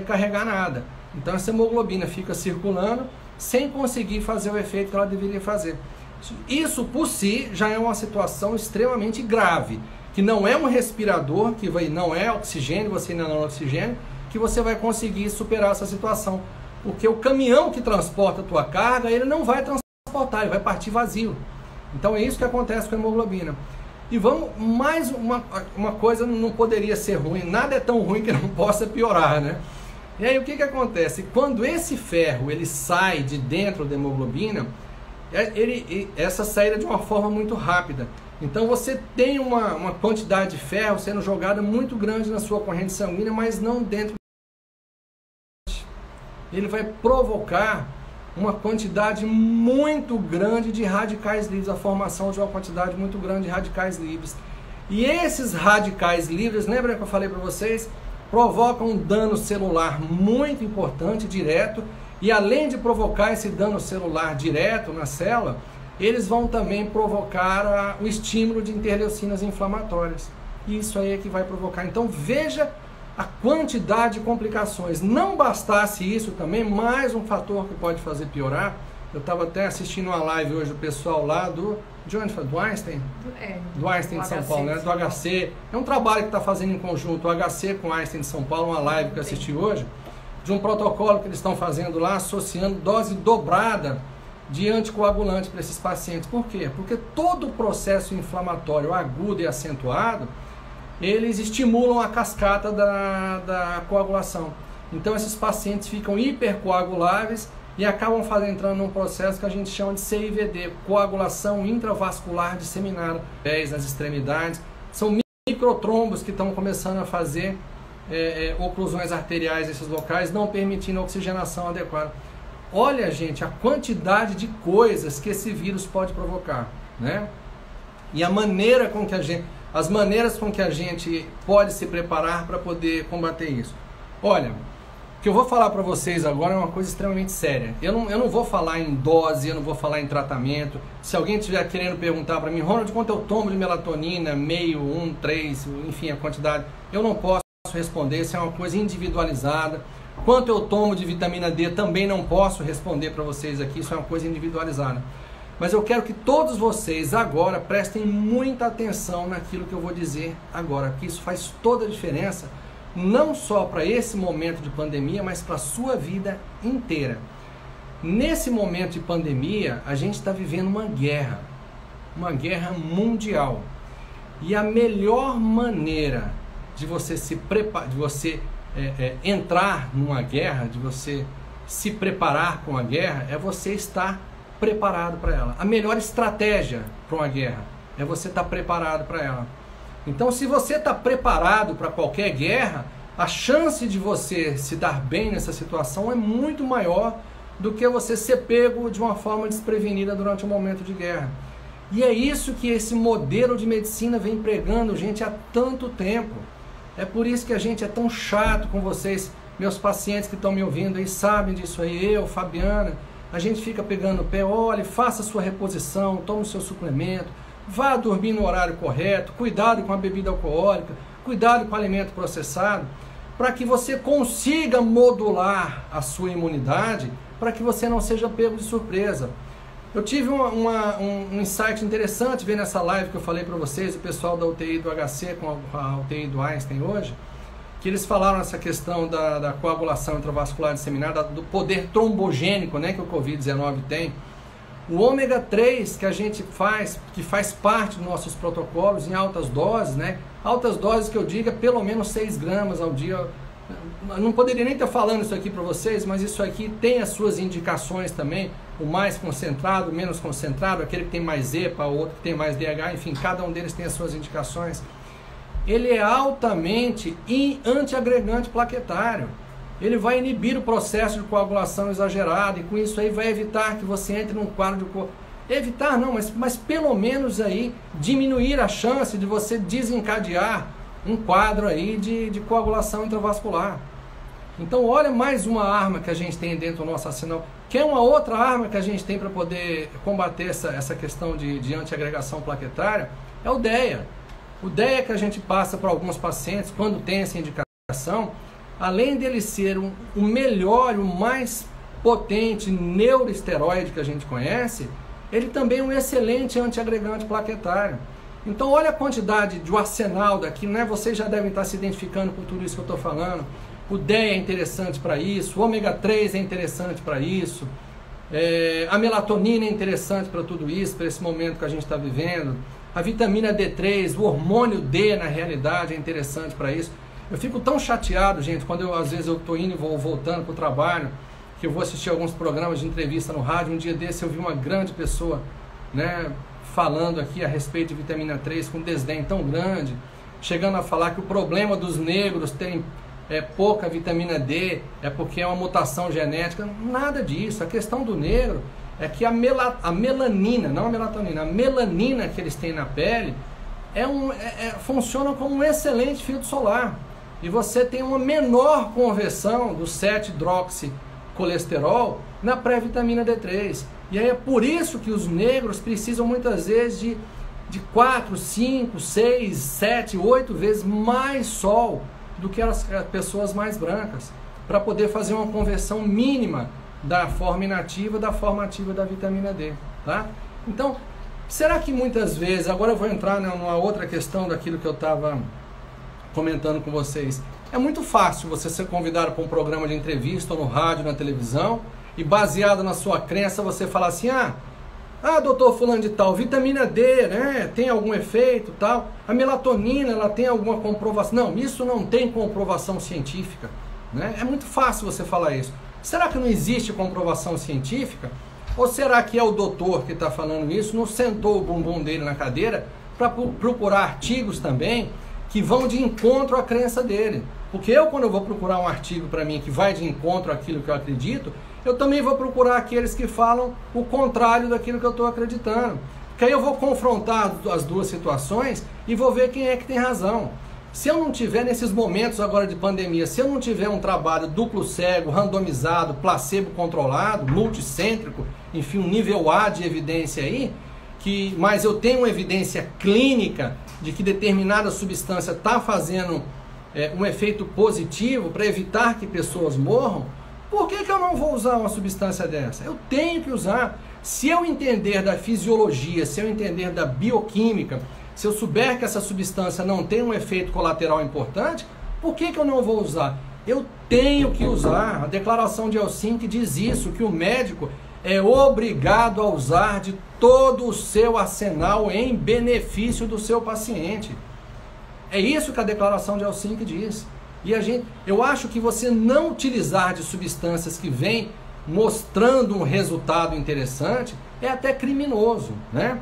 carregar nada. Então essa hemoglobina fica circulando sem conseguir fazer o efeito que ela deveria fazer. Isso por si já é uma situação extremamente grave, que não é um respirador, que não é oxigênio, você ainda não é oxigênio, que você vai conseguir superar essa situação. Porque o caminhão que transporta a tua carga, ele não vai transportar, ele vai partir vazio. Então é isso que acontece com a hemoglobina. E vamos, mais uma coisa não poderia ser ruim, nada é tão ruim que não possa piorar, né? E aí o que acontece? Quando esse ferro ele sai de dentro da hemoglobina, essa saída de uma forma muito rápida. Então você tem uma quantidade de ferro sendo jogada muito grande na sua corrente sanguínea, mas não dentro. Ele vai provocar uma quantidade muito grande de radicais livres, a formação de uma quantidade muito grande de radicais livres. E esses radicais livres, lembra que eu falei para vocês, provocam um dano celular muito importante, direto, e além de provocar esse dano celular direto na célula, eles vão também provocar o estímulo de interleucinas inflamatórias. Isso aí é que vai provocar. Então veja a quantidade de complicações. Não bastasse isso também, mais um fator que pode fazer piorar. Eu estava até assistindo uma live hoje do pessoal lá de onde foi? Do Einstein? Do Einstein de São Paulo, né? Do HC. É um trabalho que está fazendo em conjunto, o HC com o Einstein de São Paulo, uma live que eu assisti hoje, de um protocolo que eles estão fazendo lá, associando dose dobrada de anticoagulante para esses pacientes. Por quê? Porque todo o processo inflamatório agudo e acentuado, eles estimulam a cascata da coagulação. Então esses pacientes ficam hipercoaguláveis e acabam entrando num processo que a gente chama de CIVD, coagulação intravascular disseminada, nas extremidades. São microtrombos que estão começando a fazer oclusões arteriais nesses locais, não permitindo a oxigenação adequada. Olha, gente, a quantidade de coisas que esse vírus pode provocar, né? E a maneira com que as maneiras com que a gente pode se preparar para poder combater isso. Olha, o que eu vou falar para vocês agora é uma coisa extremamente séria. Eu não vou falar em dose, eu não vou falar em tratamento. Se alguém estiver querendo perguntar para mim, Ronald, quanto eu tomo de melatonina, meio, 1, 3, enfim, a quantidade, eu não posso responder, isso é uma coisa individualizada. Quanto eu tomo de vitamina D, também não posso responder para vocês aqui, isso é uma coisa individualizada. Mas eu quero que todos vocês agora prestem muita atenção naquilo que eu vou dizer agora, que isso faz toda a diferença, não só para esse momento de pandemia, mas para a sua vida inteira. Nesse momento de pandemia, a gente está vivendo uma guerra mundial. E a melhor maneira de você se preparar, de você entrar numa guerra, de você se preparar com a guerra, é você estar preparado para ela. A melhor estratégia para uma guerra é você estar preparado para ela. Então, se você está preparado para qualquer guerra, a chance de você se dar bem nessa situação é muito maior do que você ser pego de uma forma desprevenida durante um momento de guerra. E é isso que esse modelo de medicina vem pregando, gente, há tanto tempo. É por isso que a gente é tão chato com vocês, meus pacientes que estão me ouvindo aí sabem disso aí, eu, Fabiana, a gente fica pegando o pé, olhe, faça a sua reposição, tome o seu suplemento, vá dormir no horário correto, cuidado com a bebida alcoólica, cuidado com o alimento processado, para que você consiga modular a sua imunidade, para que você não seja pego de surpresa. Eu tive um insight interessante vendo essa live que eu falei para vocês, o pessoal da UTI do HC com a UTI do Einstein hoje, que eles falaram essa questão da coagulação intravascular disseminada, do poder trombogênico, né, que o Covid-19 tem. O ômega 3 que a gente faz, que faz parte dos nossos protocolos em altas doses, né, altas doses que eu digo é pelo menos 6 gramas ao dia. Eu não poderia nem estar falando isso aqui para vocês, mas isso aqui tem as suas indicações também, o mais concentrado, o menos concentrado, aquele que tem mais EPA, o outro que tem mais DH, enfim, cada um deles tem as suas indicações. Ele é altamente antiagregante plaquetário. Ele vai inibir o processo de coagulação exagerada e com isso aí vai evitar que você entre num quadro de evitar não, mas pelo menos aí diminuir a chance de você desencadear um quadro aí de coagulação intravascular. Então olha mais uma arma que a gente tem dentro do nosso arsenal. Quer uma outra arma que a gente tem para poder combater essa questão de antiagregação plaquetária? É o DEA. O DEA que a gente passa para alguns pacientes quando tem essa indicação, além dele ser o melhor, o mais potente neuroesteroide que a gente conhece, ele também é um excelente antiagregante plaquetário. Então olha a quantidade de arsenal daqui, né? Vocês já devem estar se identificando com tudo isso que eu estou falando. O DEA é interessante para isso, o ômega 3 é interessante para isso, A melatonina é interessante para tudo isso, para esse momento que a gente está vivendo. A vitamina D3, o hormônio D, na realidade, é interessante para isso. Eu fico tão chateado, gente, quando às vezes eu estou indo e voltando para o trabalho, que eu vou assistir alguns programas de entrevista no rádio. Um dia desse eu vi uma grande pessoa, né, falando aqui a respeito de vitamina 3 com desdém tão grande, chegando a falar que o problema dos negros terem pouca vitamina D é porque é uma mutação genética. Nada disso. A questão do negro é que a melanina, não a melatonina, a melanina que eles têm na pele funciona como um excelente filtro solar. E você tem uma menor conversão do 7-hidroxicolesterol na pré-vitamina D3. E aí é por isso que os negros precisam muitas vezes de 4, 5, 6, 7, 8 vezes mais sol do que as pessoas mais brancas, para poder fazer uma conversão mínima da forma inativa da forma ativa da vitamina D, tá? Então, será que muitas vezes, agora eu vou entrar numa outra questão daquilo que eu estava comentando com vocês, é muito fácil você ser convidado para um programa de entrevista ou no rádio, na televisão, e baseado na sua crença você falar assim, doutor fulano de tal, vitamina D, né, tem algum efeito, tal, a melatonina, ela tem alguma comprovação? Não, isso não tem comprovação científica, né? É muito fácil você falar isso. Será que não existe comprovação científica? Ou será que é o doutor que está falando isso, não sentou o bumbum dele na cadeira para procurar artigos também que vão de encontro à crença dele? Porque quando eu vou procurar um artigo para mim que vai de encontro àquilo que eu acredito, eu também vou procurar aqueles que falam o contrário daquilo que eu estou acreditando. Porque aí eu vou confrontar as duas situações e vou ver quem é que tem razão. Se eu não tiver, nesses momentos agora de pandemia, se eu não tiver um trabalho duplo cego, randomizado, placebo controlado, multicêntrico, enfim, um nível A de evidência aí, mas eu tenho uma evidência clínica de que determinada substância está fazendo um efeito positivo para evitar que pessoas morram, por que eu não vou usar uma substância dessa? Eu tenho que usar. Se eu entender da fisiologia, se eu entender da bioquímica, se eu souber que essa substância não tem um efeito colateral importante, por que eu não vou usar? Eu tenho que usar. A declaração de Helsinki diz isso, que o médico é obrigado a usar de todo o seu arsenal em benefício do seu paciente. É isso que a declaração de Helsinki diz. E eu acho que você não utilizar de substâncias que vêm mostrando um resultado interessante é até criminoso, né?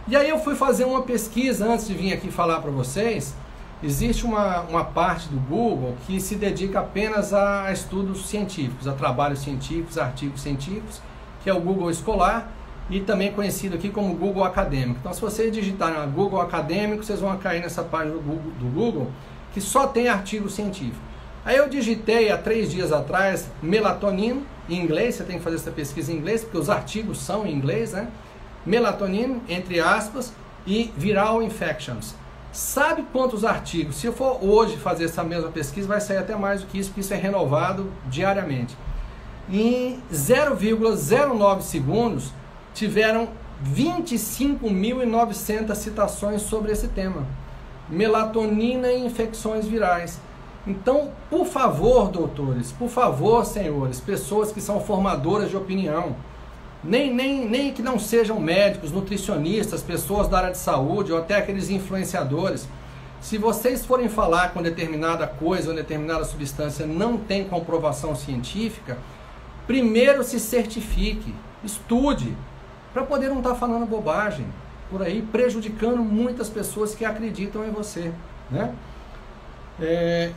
E aí eu fui fazer uma pesquisa antes de vir aqui falar para vocês. Existe uma parte do Google que se dedica apenas a estudos científicos, a trabalhos científicos, a artigos científicos, que é o Google Escolar e também conhecido aqui como Google Acadêmico. Então, se vocês digitarem Google Acadêmico, vocês vão cair nessa página do Google que só tem artigo científico. Aí eu digitei há 3 dias atrás melatonina, em inglês, você tem que fazer essa pesquisa em inglês, porque os artigos são em inglês, né? Melatonina, entre aspas, e viral infections. Sabe quantos artigos? Se eu for hoje fazer essa mesma pesquisa, vai sair até mais do que isso, porque isso é renovado diariamente. Em 0,09 segundos, tiveram 25.900 citações sobre esse tema. Melatonina e infecções virais. Então, por favor, doutores, por favor, senhores, pessoas que são formadoras de opinião, nem que não sejam médicos, nutricionistas, pessoas da área de saúde ou até aqueles influenciadores, se vocês forem falar com determinada coisa ou determinada substância não tem comprovação científica, primeiro se certifique, estude, para poder não estar falando bobagem por aí, prejudicando muitas pessoas que acreditam em você, né?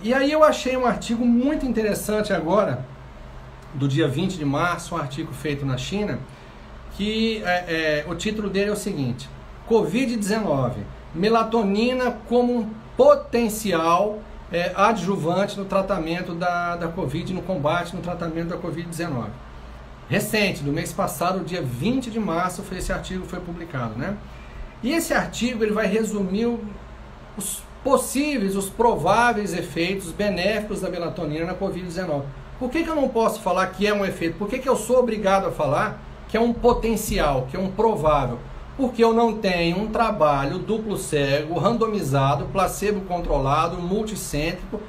E aí eu achei um artigo muito interessante agora, do dia 20 de março, um artigo feito na China, que o título dele é o seguinte: Covid-19, melatonina como um potencial adjuvante no tratamento da Covid, no combate, no tratamento da Covid-19. Recente, do mês passado, dia 20 de março, esse artigo foi publicado, né? E esse artigo ele vai resumir os possíveis, os prováveis efeitos benéficos da melatonina na Covid-19. Por que eu não posso falar que é um efeito? Por que eu sou obrigado a falar que é um potencial, que é um provável? Porque eu não tenho um trabalho duplo cego, randomizado, placebo controlado, multicêntrico,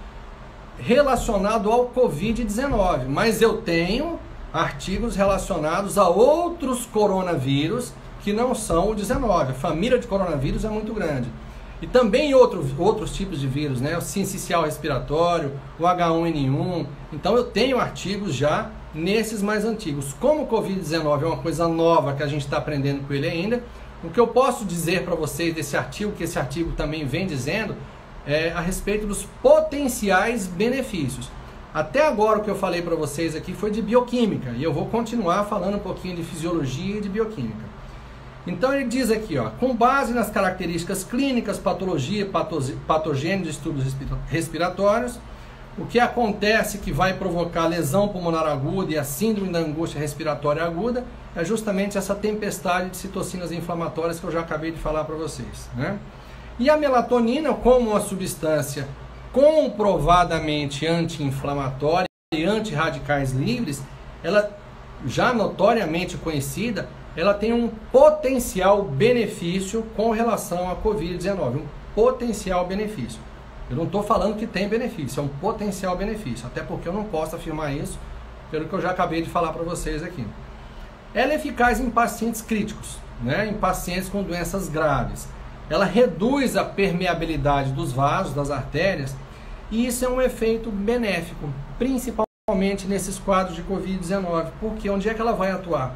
relacionado ao Covid-19. Mas eu tenho artigos relacionados a outros coronavírus que não são o 19. A família de coronavírus é muito grande. E também outros tipos de vírus, né? O sincicial respiratório, o H1N1. Então eu tenho artigos já nesses mais antigos. Como o Covid-19 é uma coisa nova que a gente está aprendendo com ele ainda, o que eu posso dizer para vocês desse artigo, que esse artigo também vem dizendo, é a respeito dos potenciais benefícios. Até agora o que eu falei para vocês aqui foi de bioquímica, e eu vou continuar falando um pouquinho de fisiologia e de bioquímica. Então ele diz aqui, ó, com base nas características clínicas, patologia, patogênios, estudos respiratórios, o que acontece que vai provocar lesão pulmonar aguda e a síndrome da angústia respiratória aguda é justamente essa tempestade de citocinas inflamatórias que eu já acabei de falar para vocês, né? E a melatonina, como uma substância comprovadamente anti-inflamatória e antirradicais livres, ela já notoriamente conhecida, ela tem um potencial benefício com relação à Covid-19, um potencial benefício. Eu não estou falando que tem benefício, é um potencial benefício, até porque eu não posso afirmar isso pelo que eu já acabei de falar para vocês aqui. Ela é eficaz em pacientes críticos, né, em pacientes com doenças graves. Ela reduz a permeabilidade dos vasos, das artérias, e isso é um efeito benéfico, principalmente nesses quadros de Covid-19, porque onde é que ela vai atuar?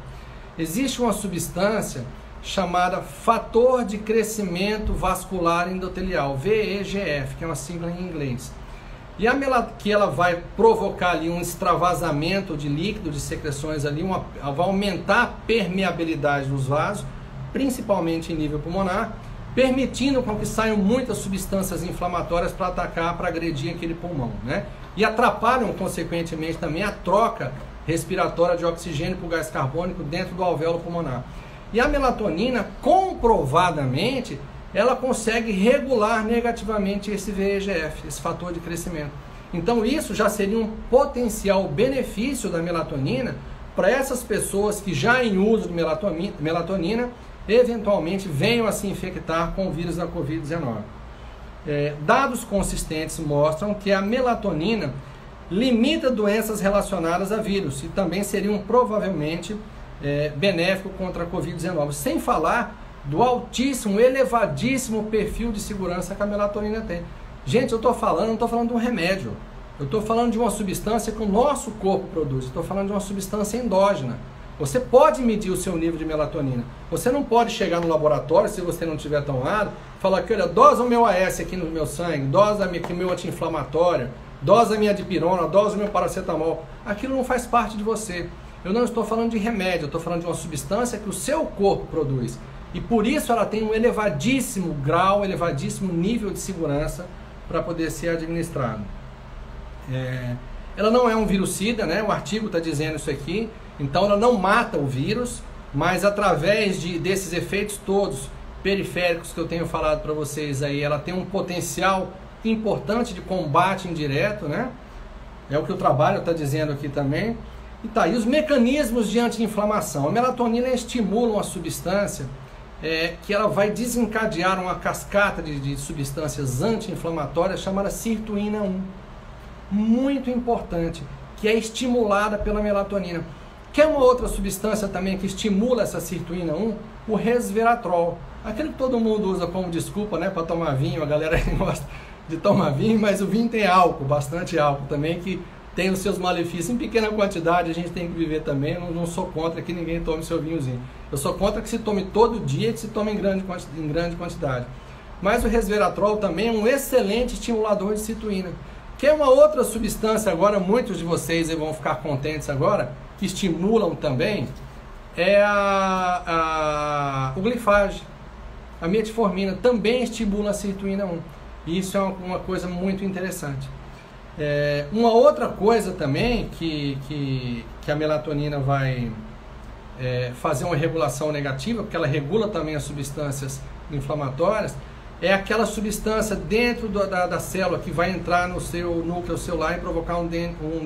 Existe uma substância chamada fator de crescimento vascular endotelial, VEGF, que é uma sigla em inglês. E que ela vai provocar ali um extravasamento de líquido, de secreções ali, vai aumentar a permeabilidade dos vasos, principalmente em nível pulmonar, permitindo com que saiam muitas substâncias inflamatórias para atacar, para agredir aquele pulmão, né? E atrapalham, consequentemente, também a troca respiratória de oxigênio para o gás carbônico dentro do alvéolo pulmonar. E a melatonina, comprovadamente, ela consegue regular negativamente esse VEGF, esse fator de crescimento. Então isso já seria um potencial benefício da melatonina para essas pessoas que já em uso de melatonina, eventualmente venham a se infectar com o vírus da Covid-19. Dados consistentes mostram que a melatonina limita doenças relacionadas a vírus e também seriam provavelmente benéfico contra a Covid-19, sem falar do altíssimo, elevadíssimo perfil de segurança que a melatonina tem. Gente, não estou falando de um remédio, eu estou falando de uma substância que o nosso corpo produz, estou falando de uma substância endógena. Você pode medir o seu nível de melatonina, você não pode chegar no laboratório, se você não tiver tomado, falar que olha, dosa o meu AS aqui no meu sangue, dosa aqui o meu anti-inflamatório, dosa a minha dipirona, dosa o meu paracetamol. Aquilo não faz parte de você. Eu não estou falando de remédio, eu estou falando de uma substância que o seu corpo produz. E por isso ela tem um elevadíssimo grau, elevadíssimo nível de segurança para poder ser administrado. Ela não é um virucida, né? O artigo está dizendo isso aqui. Então ela não mata o vírus, mas através desses efeitos todos periféricos que eu tenho falado para vocês aí, ela tem um potencial importante de combate indireto, né? É o que o trabalho está dizendo aqui também. E os mecanismos de anti-inflamação. A melatonina estimula uma substância que ela vai desencadear uma cascata de substâncias anti-inflamatórias chamada sirtuína 1. Muito importante, que é estimulada pela melatonina. Que é uma outra substância também que estimula essa sirtuína 1? O resveratrol. Aquele que todo mundo usa como desculpa, né, para tomar vinho. A galera gosta de tomar vinho, mas o vinho tem álcool, bastante álcool também, que tem os seus malefícios em pequena quantidade, a gente tem que viver também. Eu não sou contra que ninguém tome seu vinhozinho. Eu sou contra que se tome todo dia, que se tome em grande quantidade. Mas o resveratrol também é um excelente estimulador de sirtuína, que é uma outra substância agora, muitos de vocês vão ficar contentes agora, que estimulam também, é o glifage. A metformina também estimula a sirtuína 1. E isso é uma coisa muito interessante. Uma outra coisa também que a melatonina vai fazer uma regulação negativa, porque ela regula também as substâncias inflamatórias, é aquela substância dentro da célula que vai entrar no seu núcleo celular e provocar um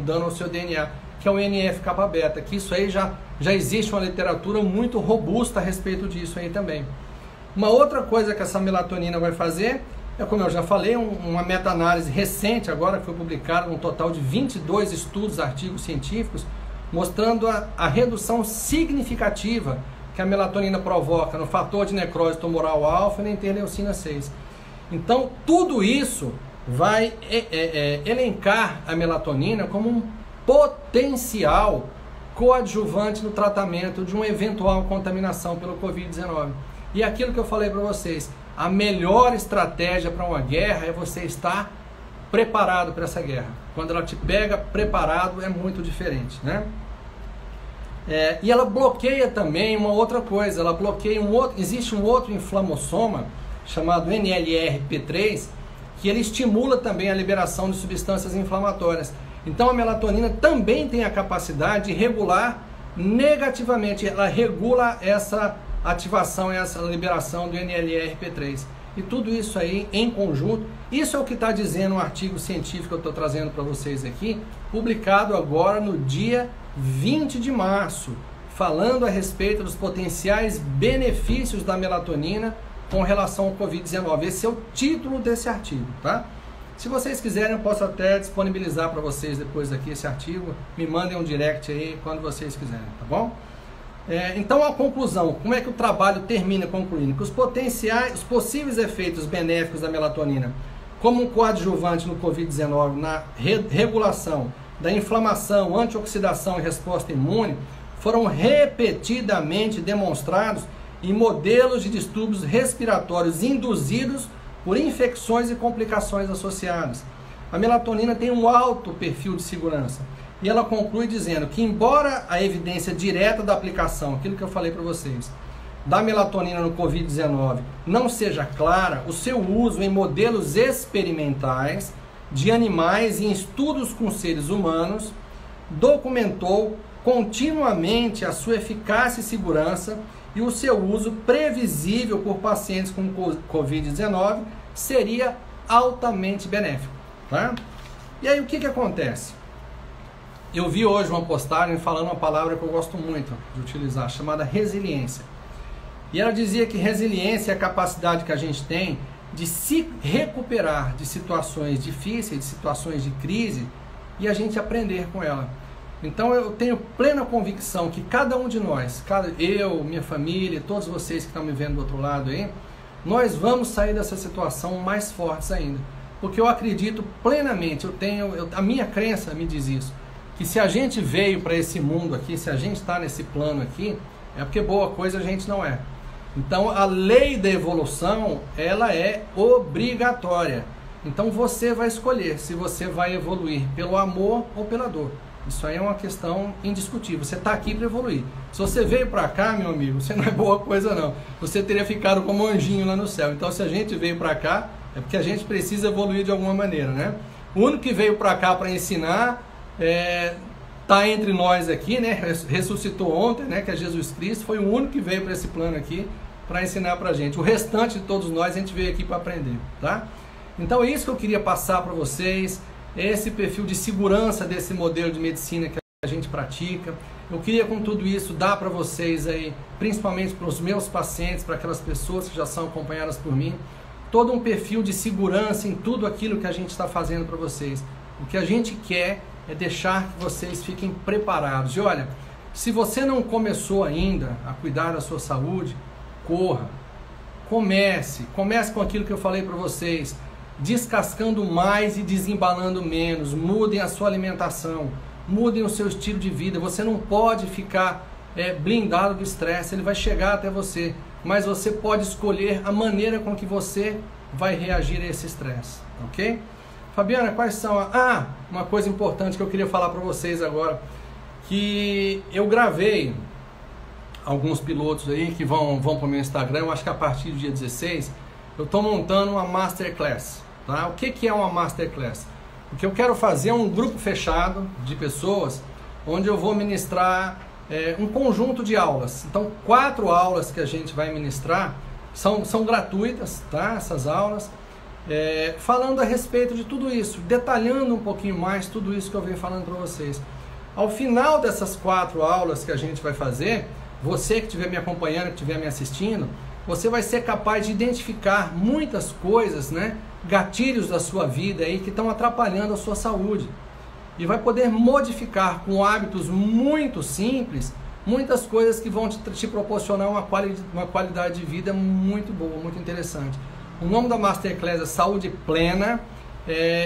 dano ao seu DNA, que é o NF-kappa-beta, que isso aí já existe uma literatura muito robusta a respeito disso aí também. Uma outra coisa que essa melatonina vai fazer como eu já falei, uma meta-análise recente agora que foi publicada, um total de 22 estudos, artigos científicos, mostrando a redução significativa que a melatonina provoca no fator de necrose tumoral alfa e na interleucina 6. Então, tudo isso vai elencar a melatonina como um potencial coadjuvante no tratamento de uma eventual contaminação pelo Covid-19. E aquilo que eu falei para vocês, a melhor estratégia para uma guerra é você estar preparado para essa guerra. Quando ela te pega preparado é muito diferente, né? E ela bloqueia também uma outra coisa, ela bloqueia existe um outro inflamossoma chamado NLRP3, que ele estimula também a liberação de substâncias inflamatórias. Então a melatonina também tem a capacidade de regular negativamente, ela regula essa ativação, essa liberação do NLRP3. E tudo isso aí em conjunto, isso é o que está dizendo um artigo científico que eu estou trazendo para vocês aqui, publicado agora no dia 20 de março, falando a respeito dos potenciais benefícios da melatonina com relação ao Covid-19. Esse é o título desse artigo, tá? Se vocês quiserem, eu posso até disponibilizar para vocês depois aqui esse artigo. Me mandem um direct aí quando vocês quiserem, tá bom? Então, a conclusão, como é que o trabalho termina concluindo? Que os possíveis efeitos benéficos da melatonina, como um coadjuvante no Covid-19, na regulação da inflamação, antioxidação e resposta imune, foram repetidamente demonstrados em modelos de distúrbios respiratórios induzidos por infecções e complicações associadas. A melatonina tem um alto perfil de segurança. E ela conclui dizendo que, embora a evidência direta da aplicação, aquilo que eu falei para vocês, da melatonina no Covid-19 não seja clara, o seu uso em modelos experimentais de animais e em estudos com seres humanos documentou continuamente a sua eficácia e segurança, e o seu uso previsível por pacientes com Covid-19 seria altamente benéfico, tá? E aí o que acontece? Eu vi hoje uma postagem falando uma palavra que eu gosto muito de utilizar, chamada resiliência. E ela dizia que resiliência é a capacidade que a gente tem de se recuperar de situações difíceis, de situações de crise, e a gente aprender com ela. Então eu tenho plena convicção que cada um de nós, eu, minha família, todos vocês que estão me vendo do outro lado aí, nós vamos sair dessa situação mais fortes ainda. Porque eu acredito plenamente, a minha crença me diz isso, que se a gente veio para esse mundo aqui, se a gente está nesse plano aqui, é porque boa coisa a gente não é. Então a lei da evolução, ela é obrigatória. Então você vai escolher se você vai evoluir pelo amor ou pela dor. Isso aí é uma questão indiscutível. Você está aqui para evoluir. Se você veio para cá, meu amigo, você não é boa coisa não. Você teria ficado como um anjinho lá no céu. Então se a gente veio para cá, é porque a gente precisa evoluir de alguma maneira, né? O único que veio para cá para ensinar está entre nós aqui, né? Ressuscitou ontem, né? Que é Jesus Cristo. Foi o único que veio para esse plano aqui para ensinar para a gente. O restante de todos nós, a gente veio aqui para aprender, tá? Então é isso que eu queria passar para vocês. Esse perfil de segurança desse modelo de medicina que a gente pratica. Eu queria com tudo isso dar para vocês aí, principalmente para os meus pacientes, para aquelas pessoas que já são acompanhadas por mim, todo um perfil de segurança em tudo aquilo que a gente está fazendo para vocês. O que a gente quer é deixar que vocês fiquem preparados. E olha, se você não começou ainda a cuidar da sua saúde, corra, comece com aquilo que eu falei para vocês, descascando mais e desembalando menos. Mudem a sua alimentação, mudem o seu estilo de vida. Você não pode ficar blindado do estresse, ele vai chegar até você, mas você pode escolher a maneira com que você vai reagir a esse estresse, ok? Fabiana, quais são uma coisa importante que eu queria falar para vocês agora, que eu gravei alguns pilotos aí que vão para o meu Instagram. Eu acho que a partir do dia 16 eu estou montando uma Masterclass, tá? O que é uma Masterclass? O que eu quero fazer é um grupo fechado de pessoas, onde eu vou ministrar um conjunto de aulas. Então 4 aulas que a gente vai ministrar são gratuitas, tá? Essas aulas, falando a respeito de tudo isso, detalhando um pouquinho mais tudo isso que eu venho falando para vocês. Ao final dessas 4 aulas que a gente vai fazer, você que estiver me acompanhando, que estiver me assistindo, você vai ser capaz de identificar muitas coisas, né? Gatilhos da sua vida aí que estão atrapalhando a sua saúde. e vai poder modificar com hábitos muito simples muitas coisas que vão te proporcionar uma qualidade de vida muito boa, muito interessante. O nome da Masterclass é Saúde Plena,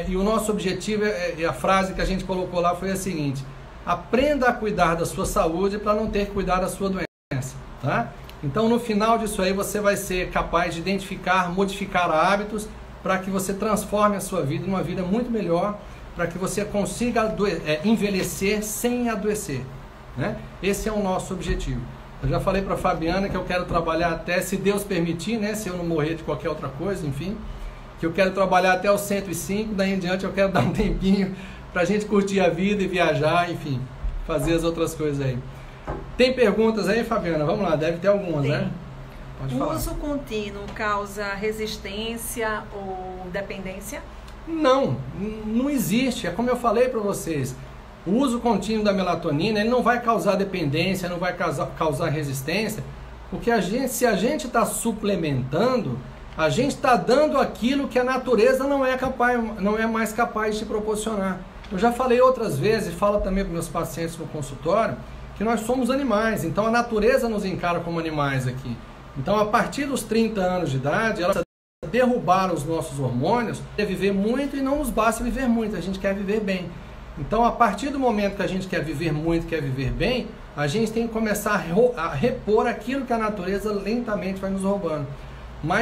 e o nosso objetivo, a frase que a gente colocou lá foi a seguinte: aprenda a cuidar da sua saúde para não ter que cuidar da sua doença, tá? Então no final disso aí você vai ser capaz de identificar, modificar hábitos para que você transforme a sua vida numa vida muito melhor, para que você consiga envelhecer sem adoecer, né? Esse é o nosso objetivo. Eu já falei para a Fabiana que eu quero trabalhar até, se Deus permitir, né, se eu não morrer de qualquer outra coisa, enfim, que eu quero trabalhar até os 105, daí em diante eu quero dar um tempinho para a gente curtir a vida e viajar, enfim, fazer as outras coisas aí. Tem perguntas aí, Fabiana? Vamos lá, deve ter algumas, né? Pode falar. O uso contínuo causa resistência ou dependência? Não, não existe. É como eu falei para vocês. O uso contínuo da melatonina, ele não vai causar dependência, não vai causar resistência, porque se a gente está suplementando, a gente está dando aquilo que a natureza não é mais capaz de te proporcionar. Eu já falei outras vezes, falo também para meus pacientes no consultório, que nós somos animais, então a natureza nos encara como animais aqui. Então a partir dos 30 anos de idade, ela derrubar os nossos hormônios, quer viver muito e não nos basta viver muito, a gente quer viver bem. Então a partir do momento que a gente quer viver muito, quer viver bem, a gente tem que começar a repor aquilo que a natureza lentamente vai nos roubando. Mas